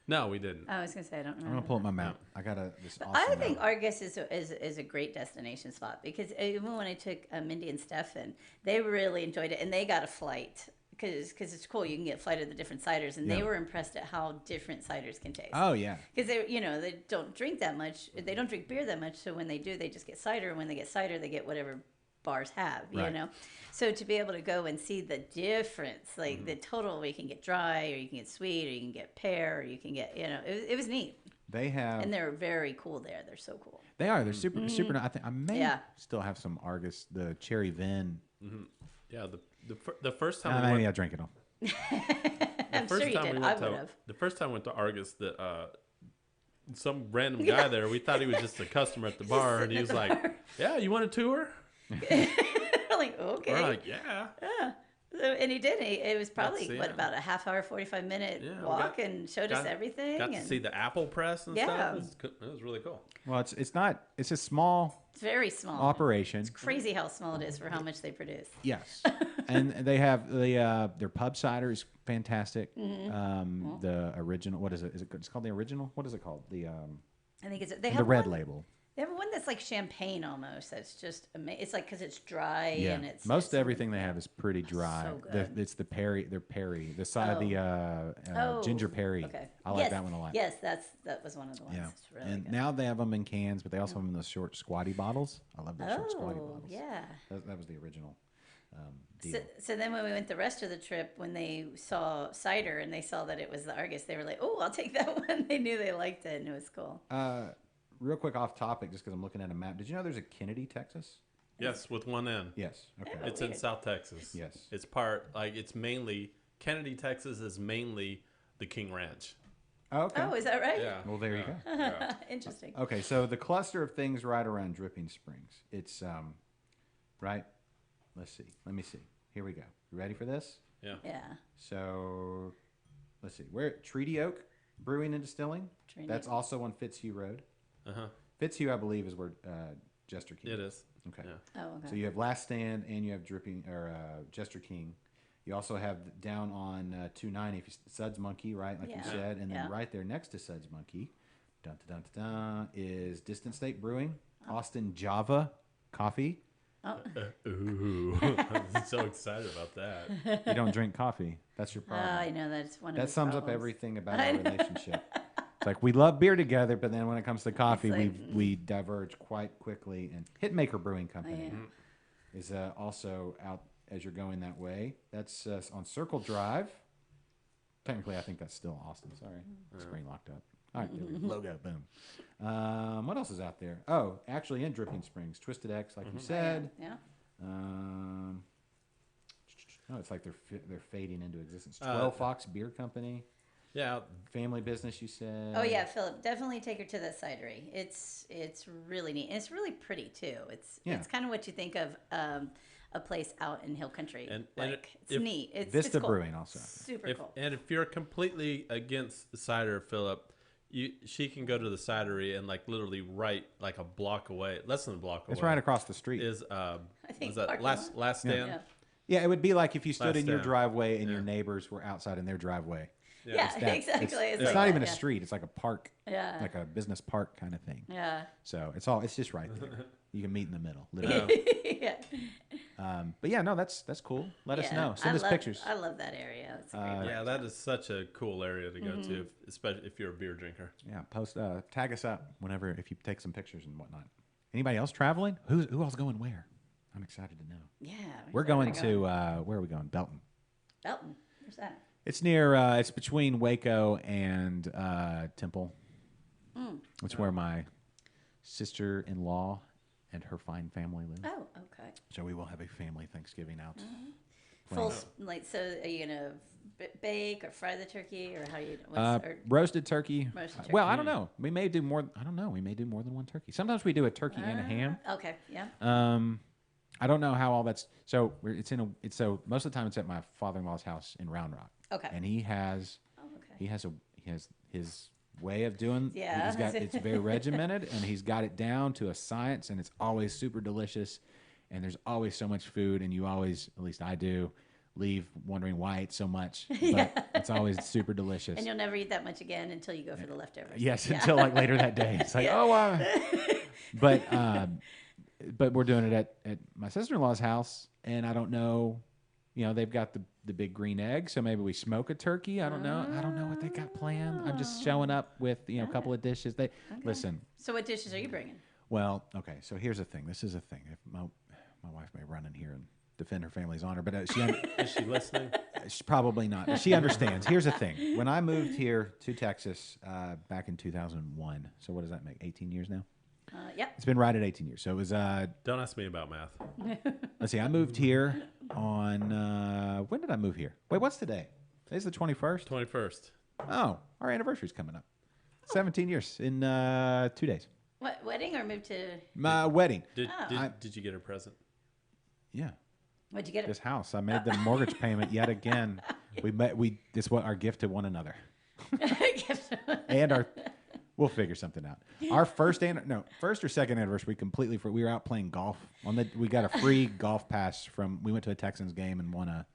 No, we didn't. I was gonna say I don't I'm remember. gonna pull up my map. I got this awesome I think map. Argus is a great destination spot because even when I took Mindy and Stefan, they really enjoyed it and they got a flight because it's cool. You can get a flight of the different ciders and they Yeah. were impressed at how different ciders can taste. Oh yeah. Because they don't drink that much. They don't drink beer that much. So when they do, they just get cider. And when they get cider, they get whatever bars have. You Right. know. So to be able to go and see the difference, like Mm-hmm. the total, where you can get dry, or you can get sweet, or you can get pear, or you can get, it was neat. They have. And they're very cool there. They're so cool. They are. They're super super. I think I may Yeah. still have some Argus, the Cherry Vin. Yeah, the first time we Maybe went, I'll drink it all. I'm sure you did. I would have. the first time we went to Argus, some random guy there, we thought he was just a customer at the bar, and he was like, "Yeah, you want a tour?" Like, okay. We're like, "Yeah." So, and he did. It was probably see what it. about a half hour, 45-minute Yeah, we walk, got- and showed us everything. Got to and see the apple press and Yeah. stuff. It was really cool. Well, it's not. It's a small it's very small. operation. Crazy how small it is for how much they produce. Yes, and they have their pub cider is fantastic. Mm-hmm. The original. What is it? Is it? It's called the original. What is it called? The I think they the have red one, label. They have one that's like champagne almost. That's just amazing. It's like because it's dry Yeah, and it's most it's- everything they have is pretty dry. So good. It's the Perry, their Perry, the side, Oh, ginger Perry. Okay. I like Yes, that one a lot. Yes, that was one of the ones. Yeah, It's really and good. now they have them in cans, but they also have them in those short squatty bottles. I love those short squatty Oh, bottles. yeah. That was the original deal. So then when we went the rest of the trip, when they saw cider and they saw that it was the Argus, they were like, "Oh, I'll take that one." They knew they liked it, and it was cool. Real quick off topic, just because I'm looking at a map. Did you know there's a Kennedy, Texas? Yes, with one N. Yes. Okay. Oh. It's in weird. South Texas. Yes. It's it's mainly Kennedy, Texas is mainly the King Ranch. Oh, okay. Oh, is that right? Yeah. Well, there you go. Yeah. Interesting. Okay, so the cluster of things right around Dripping Springs. It's right. Let's see. Let me see. Here we go. You ready for this? Yeah. Yeah. So, let's see. We're at Treaty Oak Brewing and Distilling. Treaty That's Oak. also on Fitzhugh Road. Uh-huh. Fitzhugh, I believe, is where Jester King. It is. Okay. Yeah. Oh, okay. So you have Last Stand and you have Jester King. You also have down on 290 Suds Monkey, right? Like you Yeah. said, and then Yeah. right there next to Suds Monkey, dun, dun, dun, dun, dun, is Distant State Brewing, Austin Java Coffee. Oh. Ooh, I'm so excited about that. You don't drink coffee. That's your problem. I know that's one of That his sums up problems. everything about our relationship. It's like we love beer together, but then when it comes to coffee, like, we diverge quite quickly. And Hitmaker Brewing Company Yeah. is also out as you're going that way. That's on Circle Drive. Technically, I think that's still Austin. Sorry, screen locked up. All right, there we go. Logo, boom. What else is out there? Oh, actually, in Dripping Springs, Twisted X, like you said. Yeah. No, it's like they're fading into existence. 12 Fox Beer Company. Yeah. Family business, you said. Oh yeah, Philip, definitely take her to the cidery. It's really neat. And it's really pretty too. It's kind of what you think of a place out in hill country. And it's if- neat. It's Vista cool. Brewing also. Super cool. And if you're completely against the cider, Philip, she can go to the cidery and like literally right like a block away, less than a block away. It's right across the street. Is think was that parking last lot. stand? Yeah. Yeah, it would be like if you stood Last in your stand. driveway and your Yeah. neighbors were outside in their driveway. Yeah, It's that- exactly. It's like not that, even a yeah. street. It's like a park, Yeah. like a business park kind of thing. Yeah. So it's just right there. You can meet in the middle, literally. Yeah. But yeah, no, that's cool. Let us Yeah. know. Send us pictures. I love that area. It's a great Yeah, that is such a cool area to go to, especially if you're a beer drinker. Yeah, tag us up whenever if you take some pictures and whatnot. Anybody else traveling? Who else going where? I'm excited to know. Yeah. We're going to where are we going? Belton. Belton. Where's that? It's near. It's between Waco and Temple. It's where my sister-in-law and her fine family live. Oh, okay. So we will have a family Thanksgiving out. So are you gonna bake or fry the turkey or how you? Roasted turkey. Roasted Well, I don't know. We may do more. I don't know. We may do more than one turkey. Sometimes we do a turkey and a ham. Okay. Yeah. I don't know how all that's. So so most of the time it's at my father-in-law's house in Round Rock. Okay. And he has his way of doing. Yeah. He's got it's very regimented and he's got it down to a science and it's always super delicious and there's always so much food and you always, at least I do, leave wondering why it's so much. But it's always super delicious. And you'll never eat that much again until you go for the leftovers. Yes, until like later that day. It's like, but we're doing it at my sister-in-law's house, and I don't know, they've got the big green egg, so maybe we smoke a turkey. I don't know what they got planned. I'm just showing up with a couple of dishes. Listen. So what dishes are you bringing? Well, okay. So here's the thing. This is a thing. If my wife may run in here and defend her family's honor, but Is she listening? She's probably not. But she understands. Here's the thing. When I moved here to Texas back in 2001, so what does that make? 18 years now. Yep. It's been right at 18 years. So it was. Don't ask me about math. Let's see. I moved here on. When did I move here? Wait, what's today? Today's the 21st. 21st. Oh, our anniversary's coming up. 17 years in 2 days. What, wedding or move to? My wedding. Did you get her present? Yeah. What'd you get? This house. I made the mortgage payment yet again. This is what our gift to one another. And we'll figure something out. Our first or second anniversary, we were out playing golf we got a free golf pass we went to a Texans game and won a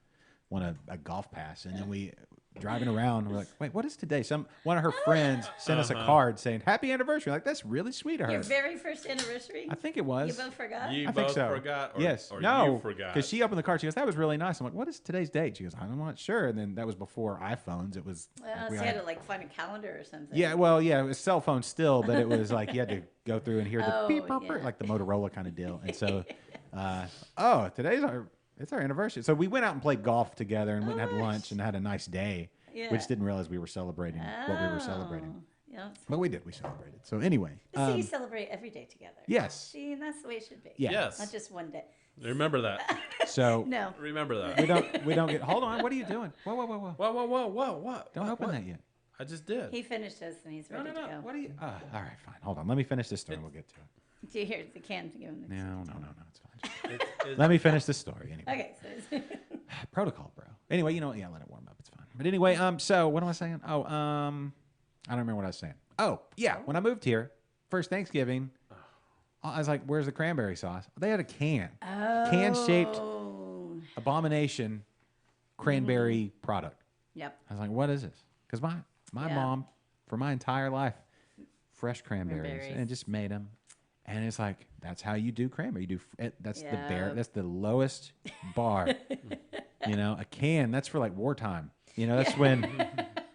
golf pass, and then we driving around, we're like, wait, what is today? One of her friends sent us a card saying happy anniversary. Like, that's really sweet of her. Your very first anniversary? I think it was. You both forgot? You I think both so. forgot? Yes. Or no. you forgot? Because she opened the card. She goes, that was really nice. I'm like, what is today's date? She goes, I'm not sure. And then that was before iPhones. It was. Well, like, so you had to find a calendar or something. yeah, well, yeah, it was cell phone still, but it was like you had to go through and hear the Oh, beep, yeah. like the Motorola kind of deal. And so, it's our anniversary. So we went out and played golf together and went and had nice. lunch and had a nice day. Yeah. We just didn't realize we were celebrating what we were celebrating. Yeah. But we did. We celebrated. So anyway. But see, you celebrate every day together. Yes. See, and that's the way it should be. Yeah. Yes. Not just one day. Remember that. So No. Remember that. we don't get. Hold on. What are you doing? Whoa. What? Don't open that yet. I just did. He finished his and he's ready to go. What are you? All right, fine. Hold on. Let me finish this story. We'll get to it. Do you hear the can to give him the No. It's fine. It's Let me finish this story anyway. Okay. So Protocol, bro. Anyway, let it warm up. It's fine. But anyway, so what am I saying? Oh, I don't remember what I was saying. Oh, yeah. When I moved here, first Thanksgiving, I was like, "Where's the cranberry sauce?" They had a can-shaped abomination cranberry product. Yep. I was like, "What is this?" Because my mom, for my entire life, fresh cranberries and just made them. And it's like, that's how you do cranberry. You do that's that's the lowest bar. A can, that's for like wartime. That's when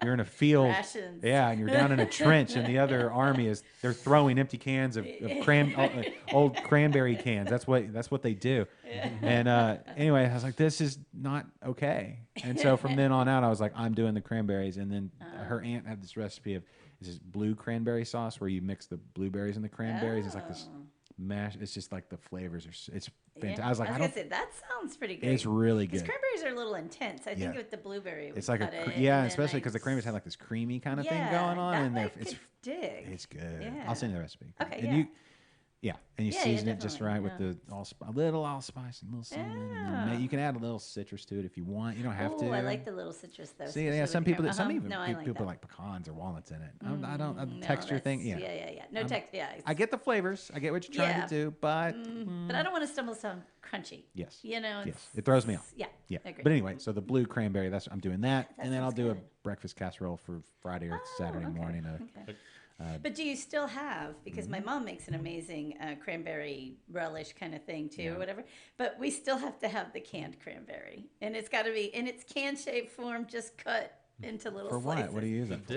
you're in a field. Rations. Yeah, and you're down in a trench and the other army they're throwing empty cans of old cranberry cans. That's what they do. And anyway, I was like, this is not okay. And so from then on out, I was like, I'm doing the cranberries. And then her aunt had this recipe of this blue cranberry sauce where you mix the blueberries and the cranberries. It's like this mash. It's just like the flavors it's fantastic. Yeah. I was like, I was gonna say that sounds pretty good. It's really good. Because cranberries are a little intense. I think with the blueberry, it's like especially because the cranberries have like this creamy kind of thing going on, and it's good. Yeah. I'll send you the recipe. Okay, and you season it just definitely, right with the a little allspice and a little cinnamon. And you can add a little citrus to it if you want. You don't have to. I like the little citrus though. See, some people, people like pecans or walnuts in it. I don't texture thing. Yeah. No texture. Yeah. I get the flavors. I get what you're trying to do, but but I don't want to stumble sound crunchy. Yes. It's, it throws me off. Yeah. But anyway, so the blue cranberry. I'm doing that, and then I'll do a good. breakfast casserole for Friday or Saturday morning. Okay. But do you still have, because my mom makes an amazing cranberry relish kind of thing too, or whatever, but we still have to have the canned cranberry. And it's got to be in its can-shaped form, just cut into little For slices. what? What do you use it for?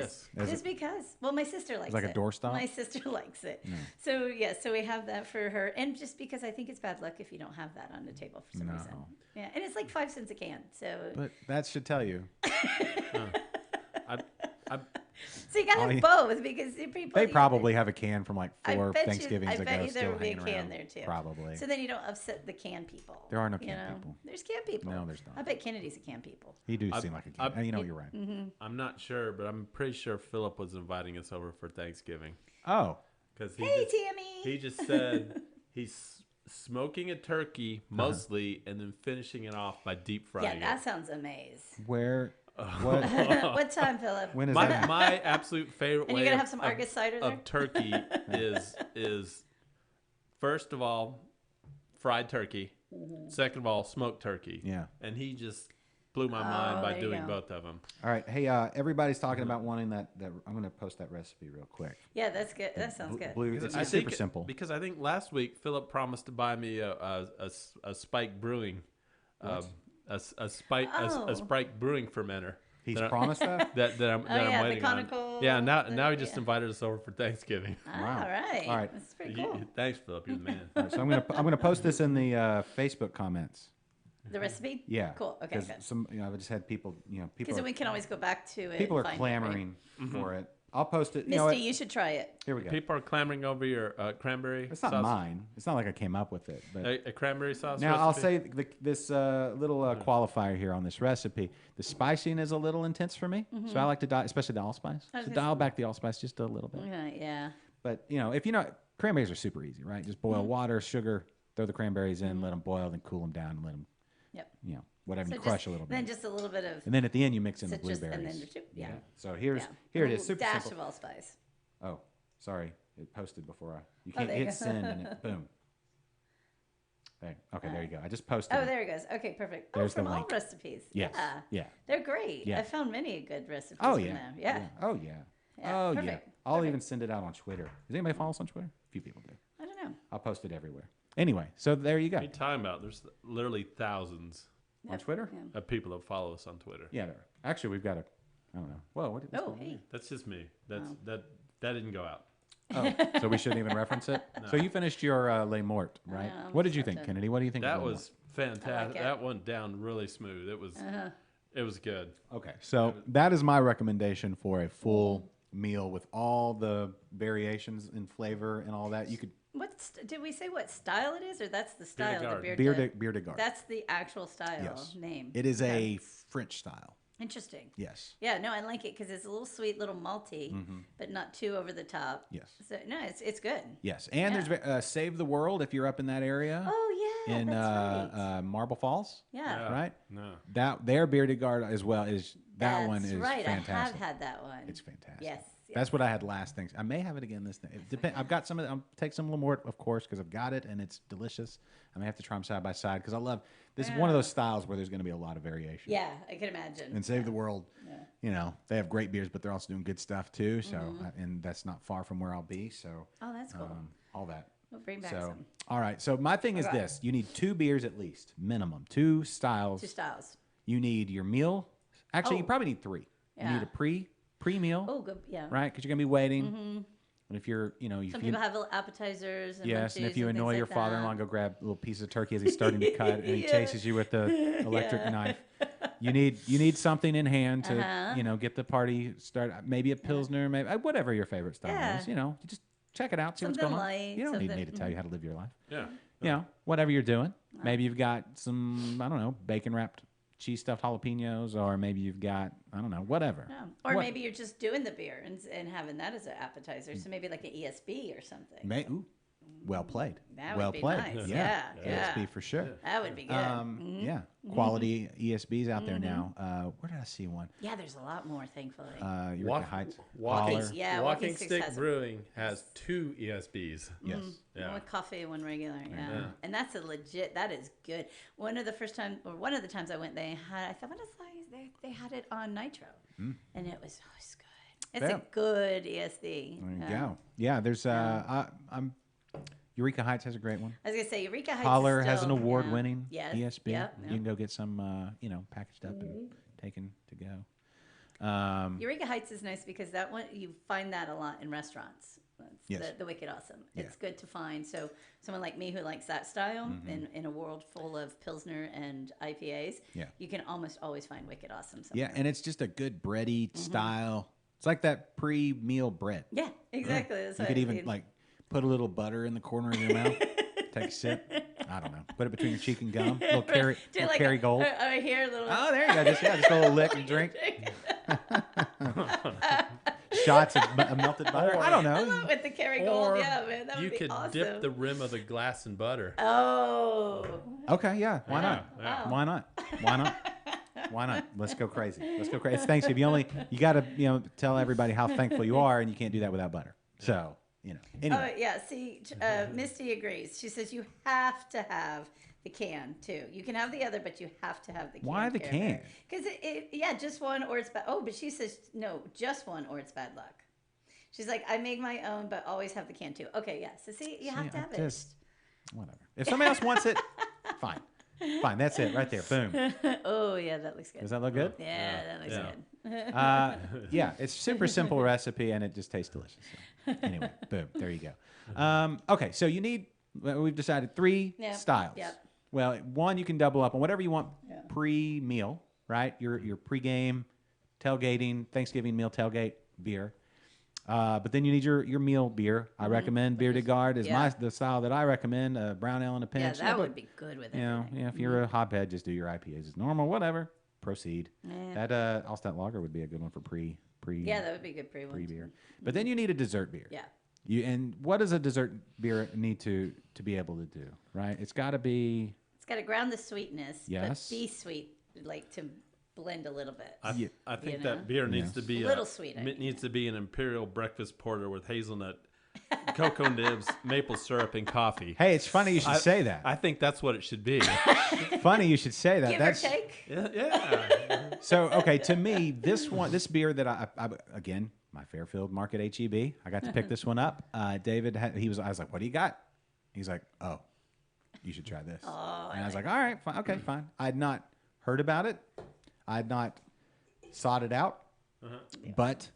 Just because. Well, my sister likes it. Like a doorstop? My sister likes it. So, so we have that for her. And just because I think it's bad luck if you don't have that on the table for some reason. Yeah, and it's like 5 cents a can. So. But that should tell you. So you gotta have both because they probably have a can from like 4 Thanksgivings ago. I bet there still would be a hanging can around. there too. Probably. So then you don't upset the can people. There are no can people. There's can people. No, there's not. I bet Kennedy's a can people. He do seem like a can. You're right. Mm-hmm. I'm not sure, but I'm pretty sure Philip was inviting us over for Thanksgiving. Oh. Hey, Tammy. He just said he's smoking a turkey mostly and then finishing it off by deep frying Yeah, that sounds amazing. Where? What? What time, Philip? When is my, that? my absolute favorite And way you're gonna have some Argus cider there? of turkey is first of all fried turkey, second of all smoked turkey. Yeah. And he just blew my mind by doing both of them. All right. Hey, everybody's talking about wanting that. I'm going to post that recipe real quick. Yeah, that's good. That sounds good. Blue. It's I super think, simple. Because I think last week Philip promised to buy me a Spike Brewing, a Spike Brewing fermenter. He's promised that? that I'm waiting the on. conical. Yeah, now he just invited us over for Thanksgiving. Wow. All right. That's pretty cool. Thanks, Philip. You're the man. All right, so I'm gonna post this in the Facebook comments. The recipe? Yeah. Cool. Okay, good. I've just had people. People. Because then we can always go back to it. People are and find clamoring for it. I'll post it. Misty, you should try it. Here we go. People are clamoring over your cranberry. It's not sauce. mine. It's not like I came up with it. But A cranberry sauce. now I'll say recipe? this little qualifier here on this recipe. The spicing is a little intense for me, so I like to especially the allspice. So dial back the allspice just a little bit. Yeah. But if cranberries are super easy, right? Just boil water, sugar, throw the cranberries in, let them boil, then cool them down, and let them. Yep. Whatever So you crush a little bit. Then just a little bit of And then at the end you mix in the citrus blueberries. and then yeah. So here it is. Super dash simple. of allspice. Oh, sorry. It posted before you can't there you hit go. send and it boom. Okay, there you go. I just posted. Oh, it. there it goes. Okay, perfect. There's the from all link. recipes. Yes. Yeah. Yeah. They're great. Yeah. I found many good recipes Oh from yeah. them. Yeah. Oh yeah. Yeah, Oh yeah. perfect, I'll perfect. even send it out on Twitter. Does anybody follow us on Twitter? A few people do. I don't know. I'll post it everywhere. Anyway, so there you go. What are you talking about? There's literally thousands On Twitter? Yeah. of people that follow us on Twitter. Yeah, there. Actually, we've got I don't know. Whoa, what's Oh, going on hey. here? That's just me. That didn't go out. Oh, so we shouldn't even reference it. So you finished your Les Mortes, right? I'm What did you such think, a- Kennedy? What do you think? That of Les was fantastic. it. That went down really smooth. It was good. Mortes? Okay. So that is my recommendation for a full meal with all the variations in flavor and all that. You could Did we say what style it is, or that's the style? garde. beer de garde. That's the actual style Yes. name. It is Okay. a French style. Interesting. Yes. Yeah, no, I like it because it's a little sweet, little malty, but not too over the top. Yes. So no, it's good. Yes. And there's Save the World if you're up in that area. Oh in that's right. Marble Falls. Yeah. Right. No. That their bearded guard as well is that one That's is right. fantastic. I have had that one. It's fantastic. Yes. That's what I had last thing. I may have it again this thing. It depend. I've got some of. I'll take some a little more, of course, because I've got it and it's delicious. I may have to try them side by side because I love. This is one of those styles where there's going to be a lot of variation. Yeah, I can imagine. And Save the World, you know, they have great beers, but they're also doing good stuff too. So, and that's not far from where I'll be. So, Oh, that's cool. all that. We'll bring back So, some. all right. So my thing is this: you need 2 beers at least, minimum, 2 styles. 2 styles. You need your meal. Actually, you Oh. probably need 3. You need Yeah. a pre-meal, Oh, good. Yeah. right? Because you're gonna be waiting. And if you're, you know, if Some you, people have little appetizers. And yes, and if munchies you and annoy things your like father-in-law, that. go grab a little piece of turkey as he's starting to cut, and he Yeah. chases you with the electric knife. You need something in hand to, Uh-huh. you know, get the party started. Maybe a pilsner, maybe whatever your favorite style Yeah. is. You know, you just check it out, see what's Something going on. light, You don't need me something- to tell you how to live your life. Yeah. You know, whatever you're doing. Maybe you've got some, I don't know, bacon wrapped cheese stuffed jalapenos, or maybe you've got, I don't know, whatever. Yeah. Or What- maybe you're just doing the beer and having that as an appetizer. So maybe like an ESB or something. Ooh, well played. That would well be played. nice. Yeah. Yeah. ESB for sure. That would be good. Yeah, quality ESBs out there now. Where did I see one? Yeah, there's a lot more, thankfully. Eureka Heights. Walking, Holler. Yeah, Walking Walking Sticks Stick has it. Brewing has 2 ESBs. Yes. Yeah. One with coffee and one regular, yeah. And that's a legit. That is good. One of the times I went, I thought, what is that? They had it on nitro, and it was always good. It's Yeah. a good ESB. There you go. Yeah, there's I'm Eureka Heights has a great one. I was gonna say Eureka Heights. Holler is has an still, award-winning Yes. ESB. Yep, You can go get some, you know, packaged up and taken to go. Eureka Heights is nice because that one you find that a lot in restaurants. That's Yes. the Wicked Awesome. Yeah. It's good to find. So someone like me who likes that style in a world full of Pilsner and IPAs, Yeah. you can almost always find Wicked Awesome somewhere. Yeah, and it's just a good bready style. It's like that pre-meal bread. Yeah, exactly. That's You what could I even mean. like put a little butter in the corner of your mouth. Take a sip. I don't know. Put it between your cheek and gum. Little Do Kerrygold. Right here, a little. Oh, there you go. Just a little lick and drink. Shots of melted butter. I don't know. With the Kerrygold, Or yeah, man, that would you be could awesome. dip the rim of the glass in butter. Oh, Okay, yeah. Why not? yeah. Why not? Why not? Why not? Let's go crazy. Let's go crazy. It's Thanksgiving. You got to, you know, tell everybody how thankful you are, and you can't do that without butter. So, you know. Anyway. oh yeah. See, Misty agrees. She says you have to have the can too. You can have the other, but you have to have the can. Why the can? Because just one or it's bad. Oh, but she says no, just one or it's bad luck. She's like, I make my own, but always have the can too. Okay, yeah. So see, you have to have it. Whatever. If somebody else wants it, fine. Fine. That's it right there. Boom. Oh yeah, that looks good. Does that look good? Yeah, that looks Yeah. good. Yeah, it's super simple recipe and it just tastes delicious. So, anyway, boom, there you go. Okay, so we've decided 3 Yep, styles. yep. Well, one you can double up on whatever you want pre-meal, right? Your pre-game tailgating, Thanksgiving meal tailgate beer. But then you need your meal beer. I recommend Bearded Guard is the style that I recommend. Brown ale in a pinch. Yeah, that would be good with it. You know, if you're a hotbed, just do your IPAs as normal. Whatever. Proceed. Yeah. That Allstat Lager would be a good one for pre. Yeah, that would be a good pre one. beer. But then you need a dessert beer. Yeah. And what does a dessert beer need to be able to do? Right. It's got to be. It's got to ground the sweetness, Yes. but be sweet, like to blend a little bit. I think You know? that beer needs to be A little sweet, I It mean. needs to be an imperial breakfast porter with hazelnut, cocoa nibs, maple syrup, and coffee. Hey, it's funny you should say that. I think that's what it should be. Funny you should say that. Give That's or take. Yeah. so okay. To me, this beer that I again, my Fairfield Market HEB. I got to pick this one up. David, I was like, "What do you got?" He's like, "Oh, you should try this." And I was like, "All right, fine, okay, fine." I had not heard about it. I had not sought it out, but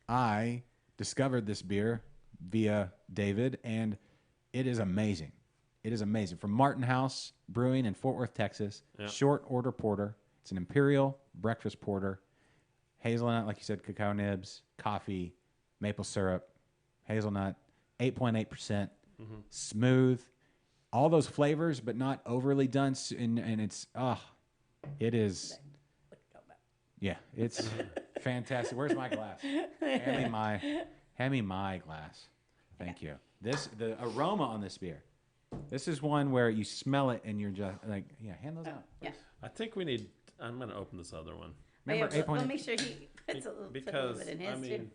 I discovered this beer via David, and it is amazing. It is amazing. From Martin House Brewing in Fort Worth, Texas. Short order porter. It's an imperial breakfast porter. Hazelnut, like you said, cacao nibs, coffee, maple syrup, hazelnut, 8.8%, smooth. All those flavors, but not overly done. And it's, it is, yeah, it's fantastic. Where's my glass? Hand me my glass. Thank you. The aroma on this beer This is one where you smell it and you're just like, yeah, hand those out. Yeah. I think we need. I'm going to open this other one Remember, We'll make sure he puts a little because bit in his I mean, too.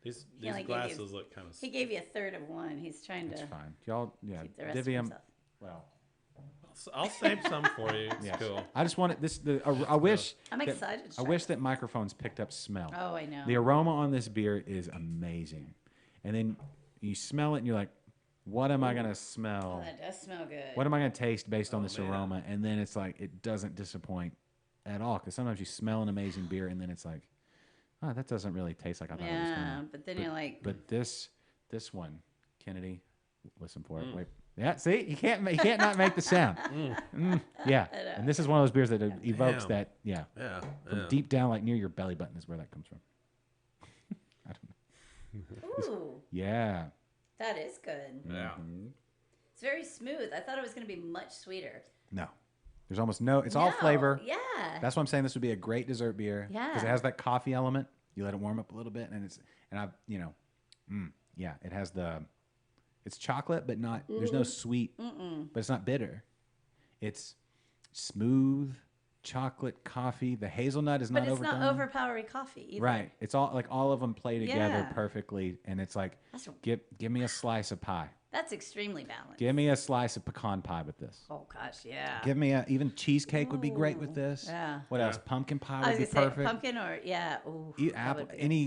these only gave you- glasses look kind of. He gave you a third of one. He's trying It's to fine. Y'all, yeah, keep the rest divvy for 'em. himself. Well, I'll save some for you. It's yes. cool. I just wanted this. I wish. I'm that- excited. to I try wish it. that microphones picked up smell. Oh, I know. The aroma on this beer is amazing, and then you smell it and you're like, "What am I gonna Oh, smell? that does smell good. What am I gonna taste based on this man. aroma?" And then it's like it doesn't disappoint at all. Because sometimes you smell an amazing beer and then it's like, "Oh, that doesn't really taste like I thought it was Yeah, gonna." but then you're like, But this one, Kennedy, listen for it. Wait, yeah, see, you can't not make the sound. Yeah, and this is one of those beers that evokes Damn. that. Yeah, Yeah. from yeah. deep down, like near your belly button, is where that comes from. I don't know. ooh, Yeah. that is good. Yeah. It's very smooth. I thought it was going to be much sweeter. No, there's almost no. It's all No, flavor. Yeah. That's why I'm saying this would be a great dessert beer. Because it Yeah. has that coffee element. You let it warm up a little bit, and yeah, it has it's chocolate, but not. There's no sweet, but it's not bitter. It's smooth chocolate coffee. The hazelnut is but not it's overdone. not overpowering coffee either. Right. It's all of them play together Yeah. perfectly, and it's like That's, give me a slice of pie. that's extremely balanced. Give me a slice of pecan pie with this. Oh gosh, yeah. Give me even cheesecake would be great with this. yeah. What else? Pumpkin pie I would was be gonna say perfect. pumpkin or ooh, Eat that apple. would be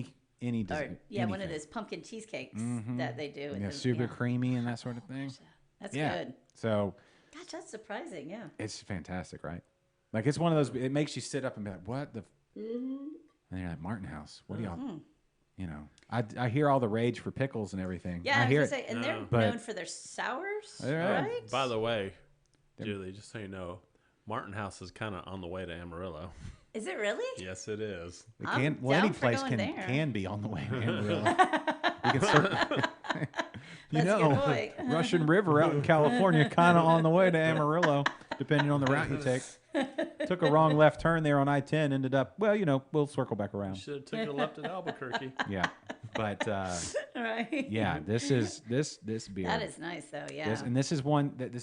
good. Any Or, dessert. yeah, one of anything. those pumpkin cheesecakes that they do. with Yeah, the- super yeah. creamy and that sort of thing. That's Yeah. good. So Gosh, that's surprising. Yeah. it's fantastic, right? Like it's one of those. It makes you sit up and be like, "What the?" And you're like, Martin House. What do y'all? You know, I hear all the rage for pickles and everything. Yeah, I I hear was it. gonna say, and they're But- known for their sours, Yeah. right? By the way, Julie, just so you know, Martin House is kind of on the way to Amarillo. Is it really? Yes, it is. It I'm can, well, any down for place going there. can be on the way to Amarillo. You can you That's a know, good point. Russian River out in California, kind of on the way to Amarillo, depending on the route you take. Took a wrong left turn there on I-10, ended up, well, we'll circle back around. Should have took a left at Albuquerque. Yeah, but Right. yeah, this beer. That is nice, though. Yeah. This is one that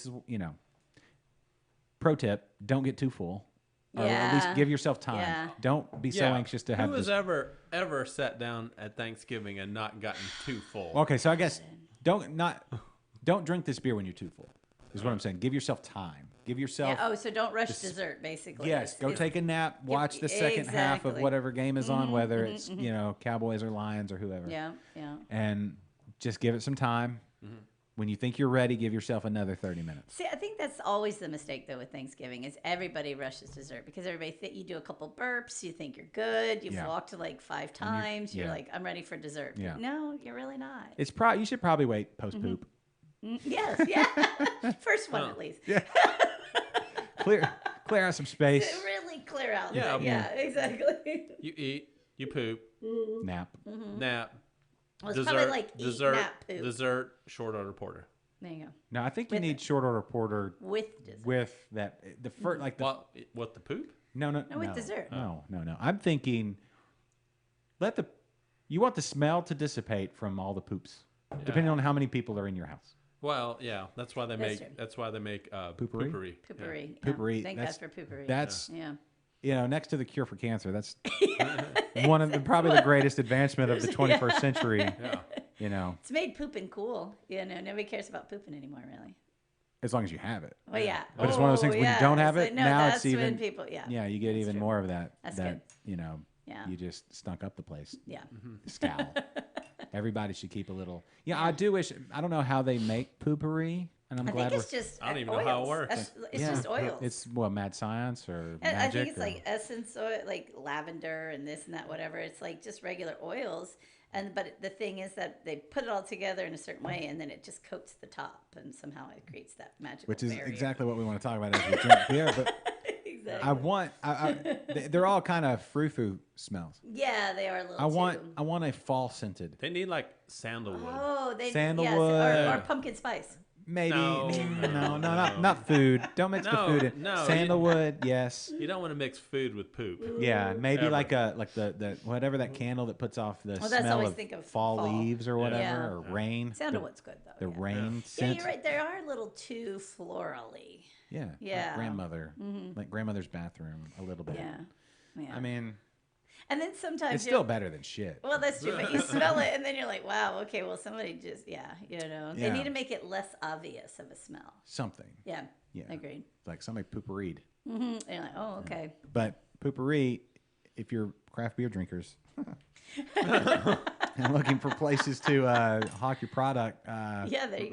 pro tip: don't get too full. Or at least Yeah. give yourself time. Yeah. Don't be so anxious to have Who has this. ever sat down at Thanksgiving and not gotten too full? Okay, so I guess don't drink this beer when you're too full. Is what I'm saying. Give yourself time. Give yourself. Yeah, so don't rush dessert, basically. Yes, go take a nap. Watch the second half of exactly. whatever game is on, whether it's Cowboys or Lions or whoever. Yeah, yeah. And just give it some time. When you think you're ready, give yourself another 30 minutes. See, I think that's always the mistake, though, with Thanksgiving is everybody rushes dessert because everybody you do a couple burps, you think you're good, you've Yeah. walked like 5 times, you're yeah. like, I'm ready for dessert. Yeah. No, you're really not. It's you should probably wait post poop. Yes, yeah. First one at least. Clear out some space. To really clear out. Yeah, Yeah, exactly. You eat, you poop, Nap. nap, Well, it's dessert, probably like eat, dessert, nap, poop. dessert, short order porter. There you go. No, I think you With need short order porter With dessert. with that. The first, like the What the poop? no, with dessert. No. I'm thinking, you want the smell to dissipate from all the poops, depending on how many people are in your house. Well, yeah, that's why they That's make true. Poopery? poopery. Poopery. Poopery, Thank that's- God for poopery. That's yeah. next to the cure for cancer. That's one of probably the greatest advancement of the 21st century. Yeah. It's made pooping cool. Nobody cares about pooping anymore, really. As long as you have it. Well, yeah. But it's one of those things when you don't have So, it, no, now that's it's even when people, yeah. Yeah, you get That's even true. more of that. That's that good. You just stunk up the place. Yeah. Scowl. Everybody should keep a little. Yeah, I do wish. I don't know how they make poopery, and I'm I glad think it's just I don't even know how it oils. works. It's just oils. It's mad science or I magic. think it's or- like essence oil, like lavender and this and that, whatever. It's like just regular oils. But the thing is that they put it all together in a certain way, and then it just coats the top, and somehow it creates that magical which is barrier. exactly what we want to talk about as we drink beer. But Exactly. they're all kind of frou-frou smells. Yeah, they are a little. I want a fall scented. They need like sandalwood. Oh, they Sandalwood. yes, or pumpkin spice. maybe No. not food. Don't mix the food in. No, Sandalwood, yes. You don't want to mix food with poop. Yeah, maybe Ever. like the whatever that candle that puts off the Well, that's smell always of think of fall fall. leaves or whatever, Yeah. or rain. Sandalwood's good though. The yeah. rain Yeah, scent. you're right. They are a little too florally. Yeah. Yeah. Like grandmother. Like grandmother's bathroom a little bit. Yeah. Yeah. I mean, and then sometimes it's still better than shit. Well, that's true, but you smell it, and then you're like, "Wow, okay, well, somebody just, they Yeah. need to make it less obvious of a smell." Something. Yeah, Yeah. agreed. Like somebody poopereed. And you're like, "Oh, okay." But poopery, if you're craft beer drinkers and looking for places to hawk your product, Yeah, there you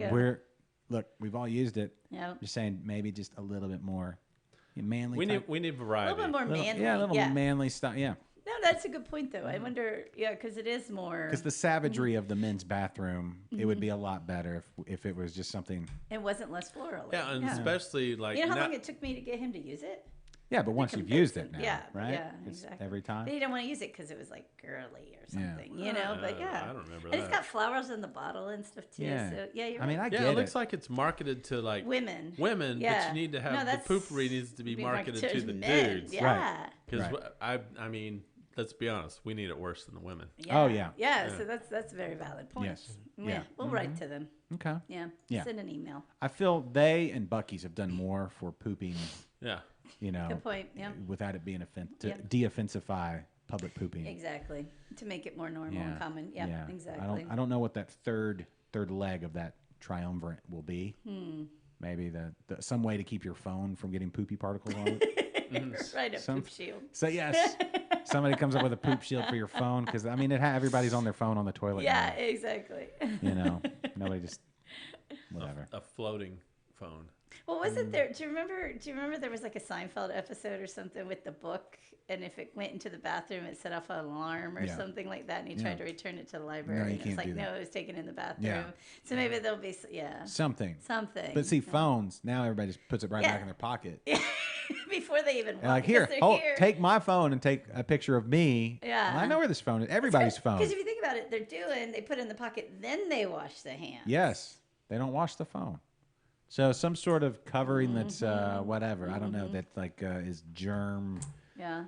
go. We've all used it. Yeah, Just saying, maybe just a little bit more manly. We type- need a variety. little bit more manly. Yeah, a little manly stuff. Yeah. No, that's a good point, though. I wonder, because it is more. Because the savagery of the men's bathroom, it would be a lot better if it was just something. It wasn't less floral. Yeah, and especially like You know how now- long it took me to get him to use it? Yeah, but once you've used it now, Yeah, right? yeah, It's exactly. every time. But he didn't want to use it because it was like girly or Yeah. something, But yeah, I don't remember and it's that. got flowers in the bottle and stuff too. Yeah. So yeah, you're I mean, right. I Yeah, get it looks it. like it's marketed to like Women, but Yeah. you need to No, have that's- the poopery needs to be marketed to the men. dudes. Yeah. Because Right. I mean, let's be honest, we need it worse than the women. Oh, yeah. Yeah. So that's a very valid point. Yes. Yeah. Yeah. We'll write to them. Okay. Yeah. Yeah. Send an email. I feel they and Buc-ee's have done more for pooping, Yeah. Good point. Yeah. without it being to Yeah. de-offensify public pooping. Exactly. To make it more normal and common. Yeah. Exactly. I don't know what that third leg of that triumvirate will be. Maybe the some way to keep your phone from getting poopy particles on it. Right. A poop shield. So yes, somebody comes up with a poop shield for your phone because I mean everybody's on their phone on the toilet. Yeah. now, Exactly. Nobody just whatever. A floating phone. Well, wasn't there? Do you remember there was like a Seinfeld episode or something with the book, and if it went into the bathroom, it set off an alarm or Yeah. something like that, and he tried to return it to the library. No, you and it's can't like, do that. no, it was taken in the bathroom. Yeah. So maybe there'll be Something. something. But see, phones now everybody just puts it right Yeah. back in their pocket. before they even And like here, take my phone and take a picture of me. Yeah. Well, I know where this phone is. Everybody's phone. Because if you think about it, they put it in the pocket, then they wash the hands. Yes, they don't wash the phone. So some sort of covering that's whatever. I don't know that like is germ Yeah.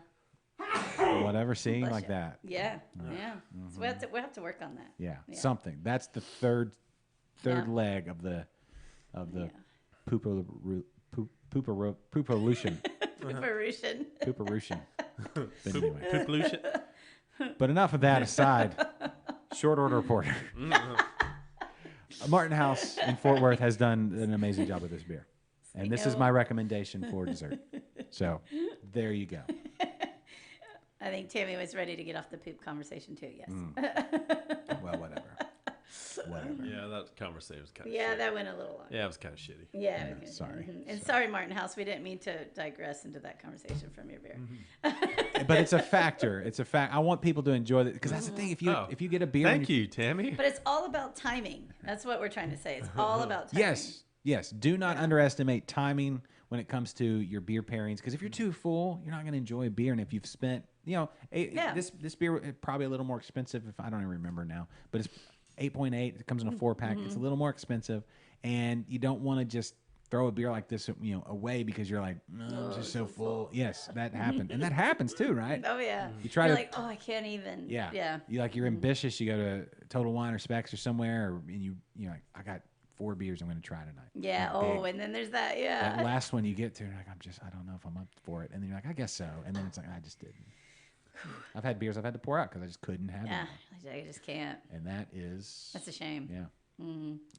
whatever. See Bless like you. that. Yeah. Yeah. So we have to work on that. Yeah, something. That's the third Yeah. leg of the Yeah. pooperolution. Preparation. Pooperution. But anyway. Poop pollution. But enough of that aside. Short order reporter. Martin House in Fort Worth has done an amazing job with this beer. And this is my recommendation for dessert. So there you go. I think Tammy was ready to get off the poop conversation too. Yes. Well, whatever. Whatever. Yeah, that conversation was kind of Yeah, shitty. that went a little long. Yeah, it was kind of shitty. Yeah. we can- sorry. And sorry, Martin House, we didn't mean to digress into that conversation from your beer. But it's a factor. It's a fact. I want people to enjoy it because that's the thing. If you get a beer, and Thank you, Tammy. But it's all about timing. That's what we're trying to say. It's all about timing. Yes. Do not underestimate timing when it comes to your beer pairings. Because if you're too full, you're not going to enjoy beer. And if you've spent, this beer is probably a little more expensive. If I don't even remember now, but it's 8.8. It comes in a 4-pack. It's a little more expensive, and you don't want to just throw a beer like this, away because you're like, I'm just so full. Yes, that happened, and that happens too, right? Oh yeah. You try You're to like, oh, I can't even. Yeah. Yeah. You're ambitious. You go to Total Wine or Specs or somewhere, and you're like, I got 4 beers I'm going to try tonight. Yeah. Like Oh, big. and then there's that. Yeah. That last one you get to, you're like, I don't know if I'm up for it. And then you're like, I guess so. And then it's like, I just didn't. I've had beers I've had to pour out because I just couldn't have Yeah. them. I just can't. And that is. That's a shame. Yeah.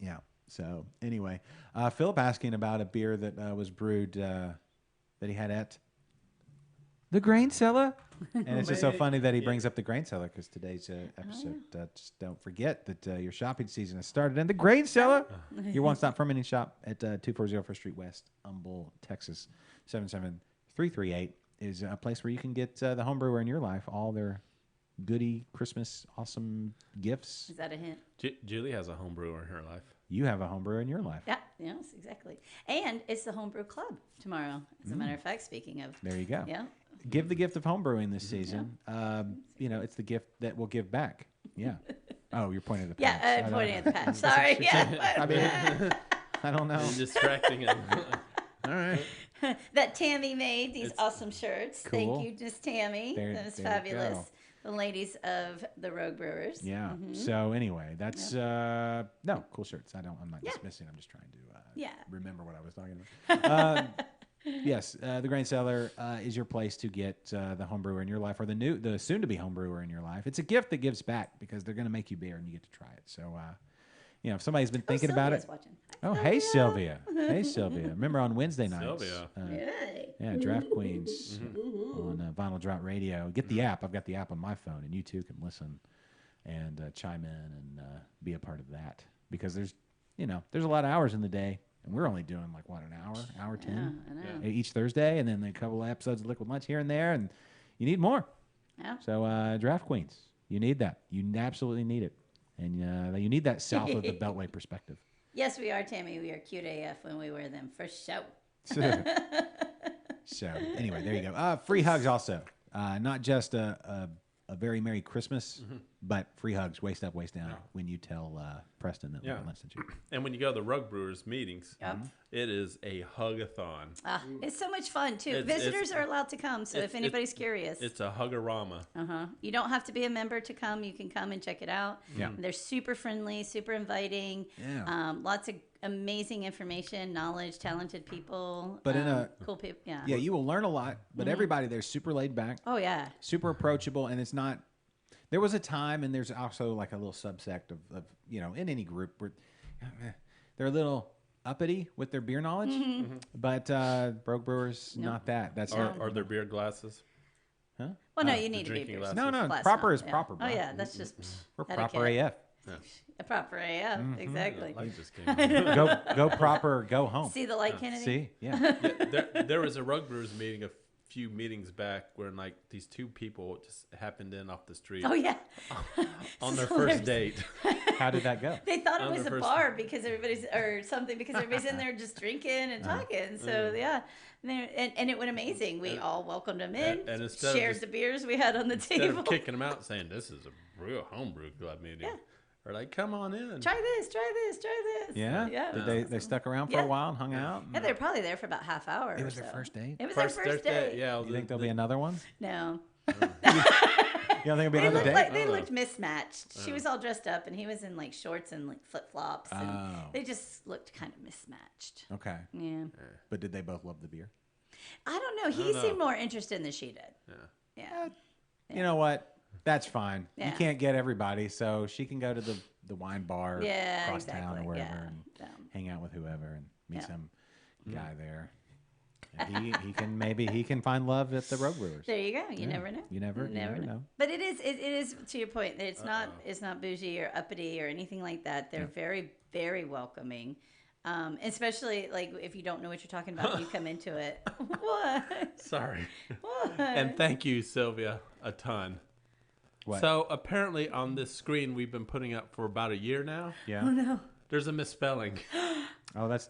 Yeah. So anyway, Philip asking about a beer that was brewed that he had at the grain cellar. And it's just so funny that he brings up the grain cellar because today's episode. Just don't forget that your shopping season has started in the grain cellar. Your one-stop fermenting shop at 240 First Street West, Humble, Texas, 77338 is a place where you can get the home brewer in your life all their goody Christmas awesome gifts. Is that a hint? Julie has a home brewer in her life. You have a home brewer in your life. Yeah. Yes, exactly. And it's the homebrew club tomorrow. As a matter of fact, speaking of. There you go. Yeah. Give the gift of homebrewing this season. It's the gift that will give back. Yeah. Oh, you're pointing at the patch. Yeah, pointing at the patch. Sorry. Yeah. I mean, I don't know. and distracting him. All right. That Tammy made these awesome shirts. Cool. Thank you, Miss Tammy. That was there you fabulous. go. The ladies of the Rogue Brewers. Yeah. So anyway, that's no cool shirts. I'm not dismissing. I'm just trying to remember what I was talking about. Yes, the Grain Cellar is your place to get the home brewer in your life, or the soon to be home brewer in your life. It's a gift that gives back because they're going to make you beer and you get to try it. So if somebody's been thinking about it. Sylvia's watching. Oh, hey Sylvia. Hey Sylvia. Remember on Wednesday nights? Sylvia. Yeah, Draft Queens on Vinyl Drop Radio. Get the app. I've got the app on my phone, and you too can listen and chime in and be a part of that because there's a lot of hours in the day, and we're only doing like what, an hour 10 I know. each Thursday, and then a couple of episodes of Liquid Lunch here and there, and you need more. Yeah. So Draft Queens, you need that. You absolutely need it, and you need that south of the Beltway perspective. Yes, we are, Tammy. We are cute AF when we wear them for show. So anyway, there you go. Free hugs also. Not just a very Merry Christmas, but free hugs, waist up, waist down, when you tell Preston that Liquid Lunch sent you. And when you go to the Rogue Brewers meetings, Yep. it is a hug-a-thon. It's so much fun, too. It's- Visitors are allowed to come, so if anybody's curious. It's a hug-a-rama. You don't have to be a member to come. You can come and check it out. Yeah. They're super friendly, super inviting. Yeah. Lots of amazing information, knowledge, talented people. But in a cool people. Yeah. Yeah, you will learn a lot, but everybody there's super laid back, Oh yeah. super approachable, and it's not. There was a time, and there's also like a little subsect of in any group where they're a little uppity with their beer knowledge, but Rogue Brewers not that. That's Are there beer glasses? huh? Well, no, you need to be drinking very glasses. No, class proper on, is proper, bro. Oh yeah, that's just We're etiquette. proper AF. A proper AF, exactly. Light just came on. Go proper, go home. See the light, Kennedy? See, yeah. There was a Rogue Brewers meeting a few meetings back where like these two people just happened in off the street Oh yeah. on their So first there's- date. How did that go? They thought it On was the a first- bar because everybody's in there just drinking and talking. So yeah, and it went amazing. We all welcomed them in, and instead of shared just- the beers we had on the Instead table. of kicking them out saying this is a real homebrew club meeting, Yeah. or like come on in. Try this, try this, try this. Yeah. yeah. Did they stuck around for Yeah. a while and hung out? Yeah, they were probably there for about half hour. It or was their so. first date? It was their first date. Yeah. You think there'll be another one? No. You don't think it'll be They another looked date? like they looked mismatched. She was all dressed up, and he was in like shorts and like flip flops, and Oh. they just looked kind of mismatched. Okay. Yeah, But did they both love the beer? I don't know. He seemed more interested than she did. Yeah. You know what? That's fine. Yeah. You can't get everybody, so she can go to the wine bar Yeah, across town or exactly. wherever Yeah. and Yeah. hang out with whoever and meet Yeah. some guy there. And he can find love at the Rogue Brewers. There you go. You never know. You never know. But it is to your point. That it's not bougie or uppity or anything like that. They're very, very welcoming. Especially like if you don't know what you're talking about, you come into it. What? Sorry. What? And thank you, Sylvia, a ton. What? So apparently on this screen we've been putting up for about a year now. Yeah. Oh no. There's a misspelling. Oh, that's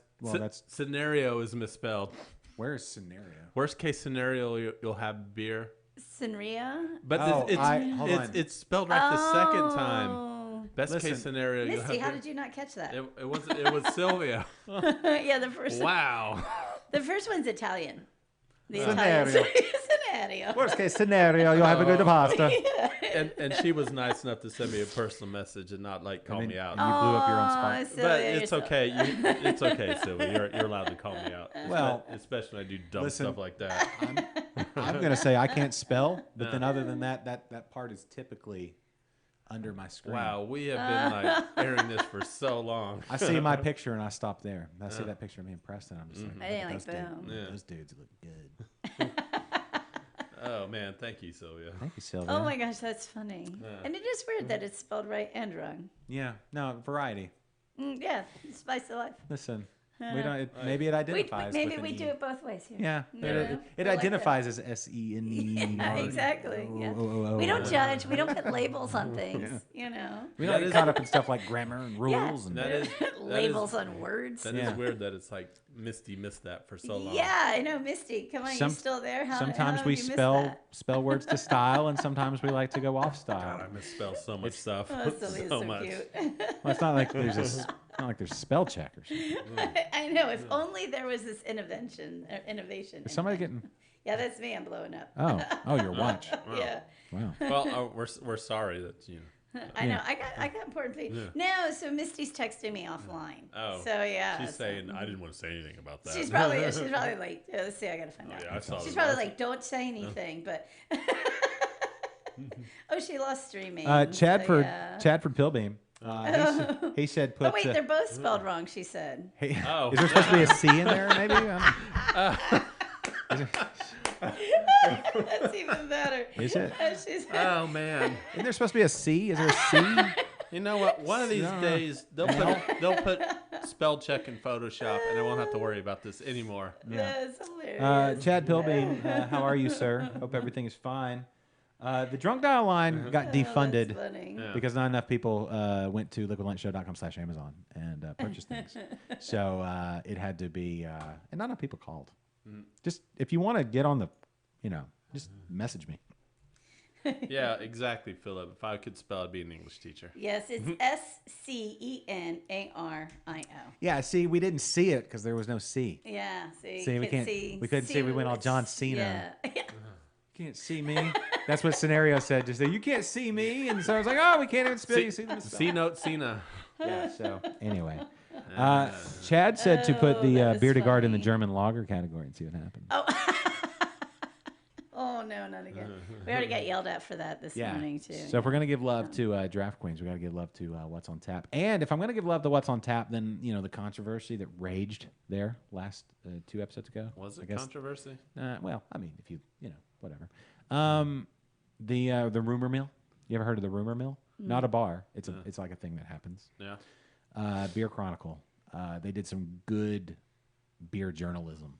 Scenario is misspelled. where's scenario? Worst case scenario, you'll have beer. Sinria? But Oh, hold on. it's spelled right the second time. Oh. Best Listen, case scenario, you'll have Misty, how beer. did you not catch that? It was Sylvia. Yeah, the first Wow. the first one's Italian. The Scenario. Italian scenario. Worst case scenario, you'll have a good pasta. And she was nice enough to send me a personal message and not like call me out. You blew up your own spot. Aw, But Sylvia, it's you're so- okay. It's okay, Sylvia. You're allowed to call me out. Well, especially when I do dumb listen, stuff like that. I'm gonna say I can't spell, but then other than that part is typically under my screen. Wow, we have been like airing this for so long. I see my picture and I stop there. I see that picture of me and Preston. I'm just like, I didn't "Look like at boom. Yeah. those dudes look good. Oh man, thank you, Sylvia. Thank you, Sylvia. Oh my gosh, that's funny. And it is weird that it's spelled right and wrong. Yeah, no variety. Yeah, spice of life. Listen, we don't. Maybe it identifies. Maybe with an we E. do it both ways here. Yeah, Yeah. it I like identifies as SENE. Yeah, exactly. Yeah. Oh, We don't judge. We don't put labels on things. You know, We don't get caught up in stuff like grammar and rules and That is labels on words. That is weird that it's like Misty missed that for so long. Yeah, I know, Misty. Come on, Some- you still there? How sometimes have we you missed spell words to style, and sometimes we like to go off God, style. I misspell so much stuff. that? Oh, Sylvia's so much. cute. Well, it's not like there's Not like there's spell check or something. I know. If only there was this innovation. Is somebody getting? Yeah, that's me. I'm blowing up. Oh, your watch. Yeah. Wow. Well, we're sorry that I know. I got important things. No, so Misty's texting me offline. Oh. So yeah. She's saying I didn't want to say anything about that. She's probably like, let's see, I gotta find out. Yeah, I saw She's the probably message. like, don't say anything, but oh, she lost streaming. Chadford Pilbeam. He said put. Oh wait, they're both spelled wrong. She said. Hey, Oh. Is there supposed to be a C in there? Maybe. That's even better. Is it? She's, Oh man. Isn't there supposed to be a C? Is there a C? You know what? One of these days they'll put spell check in Photoshop, and I won't have to worry about this anymore. That's hilarious. Chad Pilbeam, how are you, sir? Hope everything is fine. The drunk dial line got defunded That's funny. Yeah. because not enough people went to liquidlunchshow.com/Amazon and purchased things. So it had to be, and not enough people called. Just if you want to get on the, just message me. Yeah, exactly, Philip. If I could spell, I'd be an English teacher. Yes, it's SCENARIO. Yeah, see, we didn't see it because there was no C. Yeah, see, See, we couldn't can't. We couldn't see. We went all John Cena. Yeah. You can't see me. That's what Scenario said. Just say, you can't see me. And so I was like, oh, we can't even spell. You see the C note, Cena. Yeah, so anyway. Chad said to put the that is bearded guard in the funny. German lager category and see what happens. Oh no, not again. We already got yelled at for that this morning too. So if we're gonna give love to Draft Queens, we got to give love to What's on Tap. And if I'm gonna give love to What's on Tap, then the controversy that raged there last 2 episodes ago. Was I it guess. controversy? Well, I mean, if you whatever. The rumor mill. You ever heard of the rumor mill? Not a bar. It's like a thing that happens. Yeah. Beer Chronicle. They did some good beer journalism,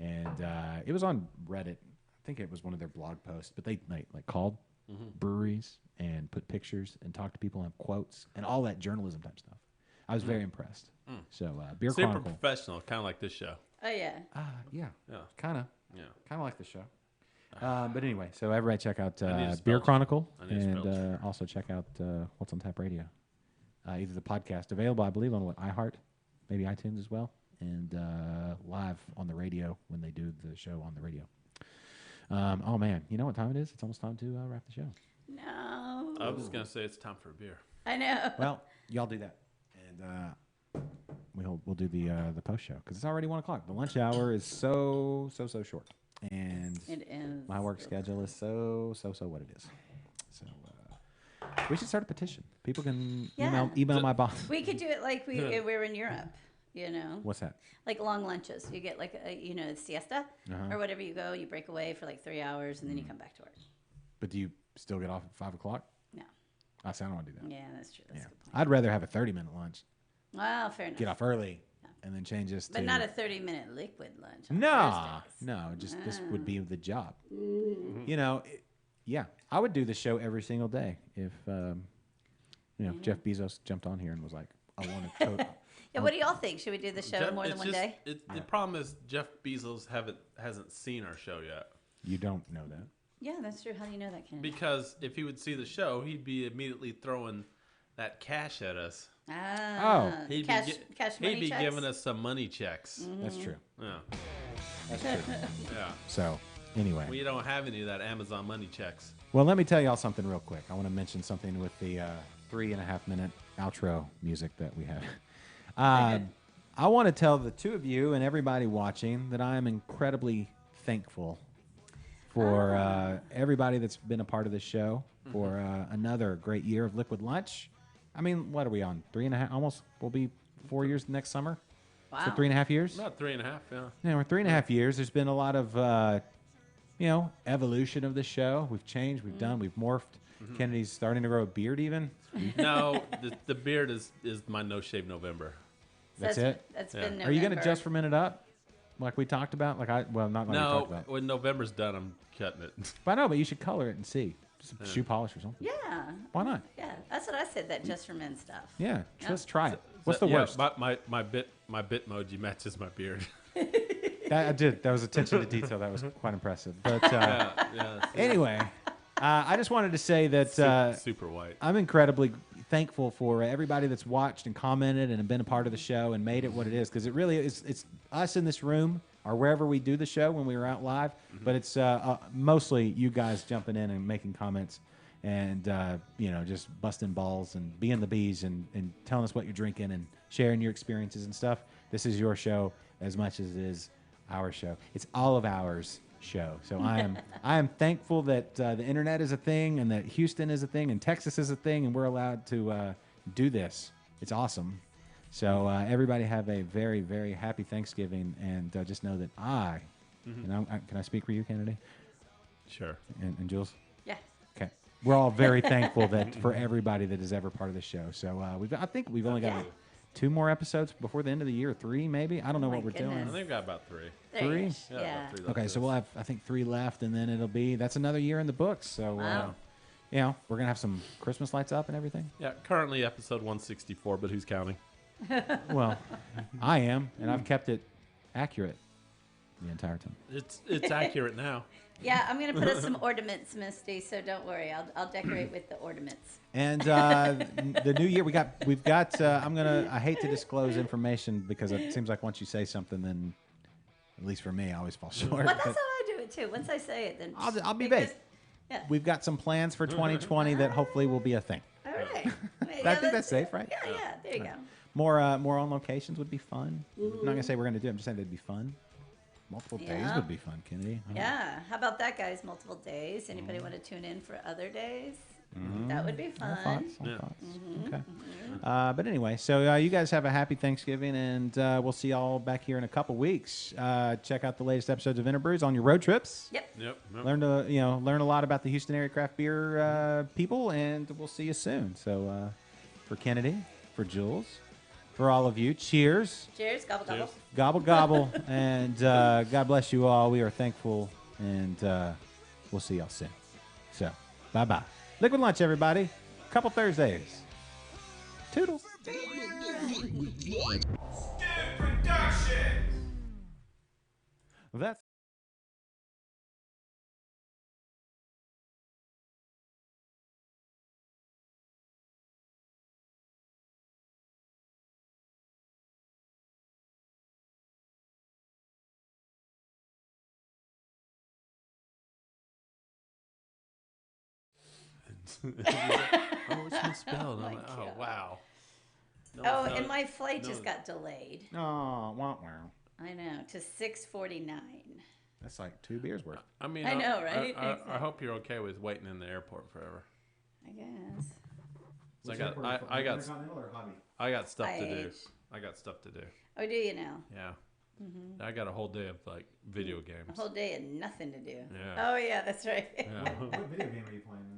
and it was on Reddit. I think it was one of their blog posts, but they like called breweries and put pictures and talked to people and have quotes and all that journalism type stuff. I was very impressed. So Beer Super Chronicle. professional, kind of like this show. Oh yeah. Yeah, Yeah. kind of Yeah. like the show. But anyway, so everybody check out I need to spell Beer check. Chronicle I need to spell and check. also check out What's on Tap Radio. Either the podcast available, I believe, on iHeart, maybe iTunes as well, and live on the radio when they do the show on the radio. Oh man, you know what time it is? It's almost time to wrap the show. No. I was just gonna say it's time for a beer. I know. Well, y'all do that, and we'll do the post show because it's already 1:00. The lunch hour is so short, and It is. my work schedule is so what it is. So we should start a petition. People can Yeah. email my boss. We could do it like we were in Europe. What's that? Like long lunches. You get like a siesta or whatever. You go, you break away for like 3 hours, and then you come back to work. But do you still get off at 5:00? No. I don't want to do that. Yeah, that's true. That's a good point. I'd rather have a 30-minute lunch, Well, fair enough. get off early, and then change this But to... not a 30-minute liquid lunch. On No, Thursdays. no, just this would be the job. Yeah, I would do the show every single day if Jeff Bezos jumped on here and was like, "I want to." Yeah, what do y'all think? Should we do the show more than one day? The problem is Jeff Bezos hasn't seen our show yet. You don't know that. Yeah, that's true. How do you know that, Kennedy? Because if he would see the show, he'd be immediately throwing that cash at us. Oh. Cash money He'd be checks? giving us some money checks. That's true. Yeah, That's true. yeah. So, anyway. We don't have any of that Amazon money checks. Well, let me tell y'all something real quick. I want to mention something with the 3.5-minute outro music that we have. I want to tell the two of you and everybody watching that I am incredibly thankful for everybody that's been a part of this show for another great year of Liquid Lunch. I mean, what are we on? 3.5? Almost. We'll be 4 years next summer. Wow. So 3.5 years. About 3.5, yeah. Yeah, we're 3.5 years. There's been a lot of, evolution of the show. We've changed. We've done. We've morphed. Kennedy's starting to grow a beard even. No, the beard is my No Shave November. That's it? That's Yeah. been November. Are you going to just ferment it up? Like we talked about? Not like we talked No, about. when November's done, I'm cutting it. But I know, but you should color it and see. Some shoe polish or something. Yeah. Why not? Yeah. That's what I said, that just for men stuff. Yeah, Yeah. let's try it. What's the worst? My Bitmoji matches my beard. I did. That was attention to detail. That was quite impressive. But yeah. anyway, I just wanted to say that Super white. I'm incredibly thankful for everybody that's watched and commented and been a part of the show and made it what it is, because it really is. It's us in this room or wherever we do the show when we were out live, but it's mostly you guys jumping in and making comments and just busting balls and being the bees and telling us what you're drinking and sharing your experiences and stuff. This is your show as much as it is our show. It's all of ours show. So I am thankful that the internet is a thing and that Houston is a thing and Texas is a thing and we're allowed to do this. It's awesome. So everybody have a very, very happy Thanksgiving, and just know that can I speak for you, Kennedy? Sure. And Jules? Yes. Okay. We're all very thankful that for everybody that is ever part of the show. So I think we've only got 2 more episodes before the end of the year, 3 maybe. I don't know what we're doing. I think we've got about 3. 3? Yeah. About 3 Okay, so we'll have, I think, 3 left, and then that's another year in the books. So, Wow. we're going to have some Christmas lights up and everything. Yeah, currently episode 164, but who's counting? Well, I am, and I've kept it accurate the entire time. It's accurate now. Yeah, I'm gonna put up some ornaments, Misty. So don't worry, I'll decorate with the ornaments. And the new year, we've got. I hate to disclose information because it seems like once you say something, then at least for me, I always fall short. Well, that's how I do it too. Once I say it, then I'll be vague. Yeah. We've got some plans for 2020 that hopefully will be a thing. All right. I think that's safe, right? Yeah. There you go. More on locations would be fun. I'm not gonna say we're gonna do it. I'm just saying they'd be fun. Multiple days Yeah. would be fun, Kennedy. Yeah. How about that, guys? Multiple days. Anybody want to tune in for other days? That would be All fun. thoughts? Okay. But anyway, so you guys have a happy Thanksgiving, and we'll see y'all back here in a couple weeks. Check out the latest episodes of Interbrews on your road trips. Yep. Learn a lot about the Houston area craft beer people, and we'll see you soon. So for Kennedy, for Jules, for all of you, cheers. Cheers. Gobble gobble. Gobble, gobble, and God bless you all. We are thankful, and we'll see y'all soon. So, bye-bye. Liquid Lunch, everybody. Couple Thursdays. Toodles. That's Oh, it's misspelled. my I'm like, oh, God. wow. No, Oh, no, and my flight no. just got delayed. wow, wow. I know, to 6:49. That's like 2 beers worth. I mean, I know, right? I Exactly. hope you're okay with waiting in the airport forever. I guess. So I got stuff to do. IH. I got stuff to do. Oh, do you now? Yeah. I got a whole day of like video games. A whole day and nothing to do. Yeah. Oh, yeah, that's right. Yeah. What video game are you playing?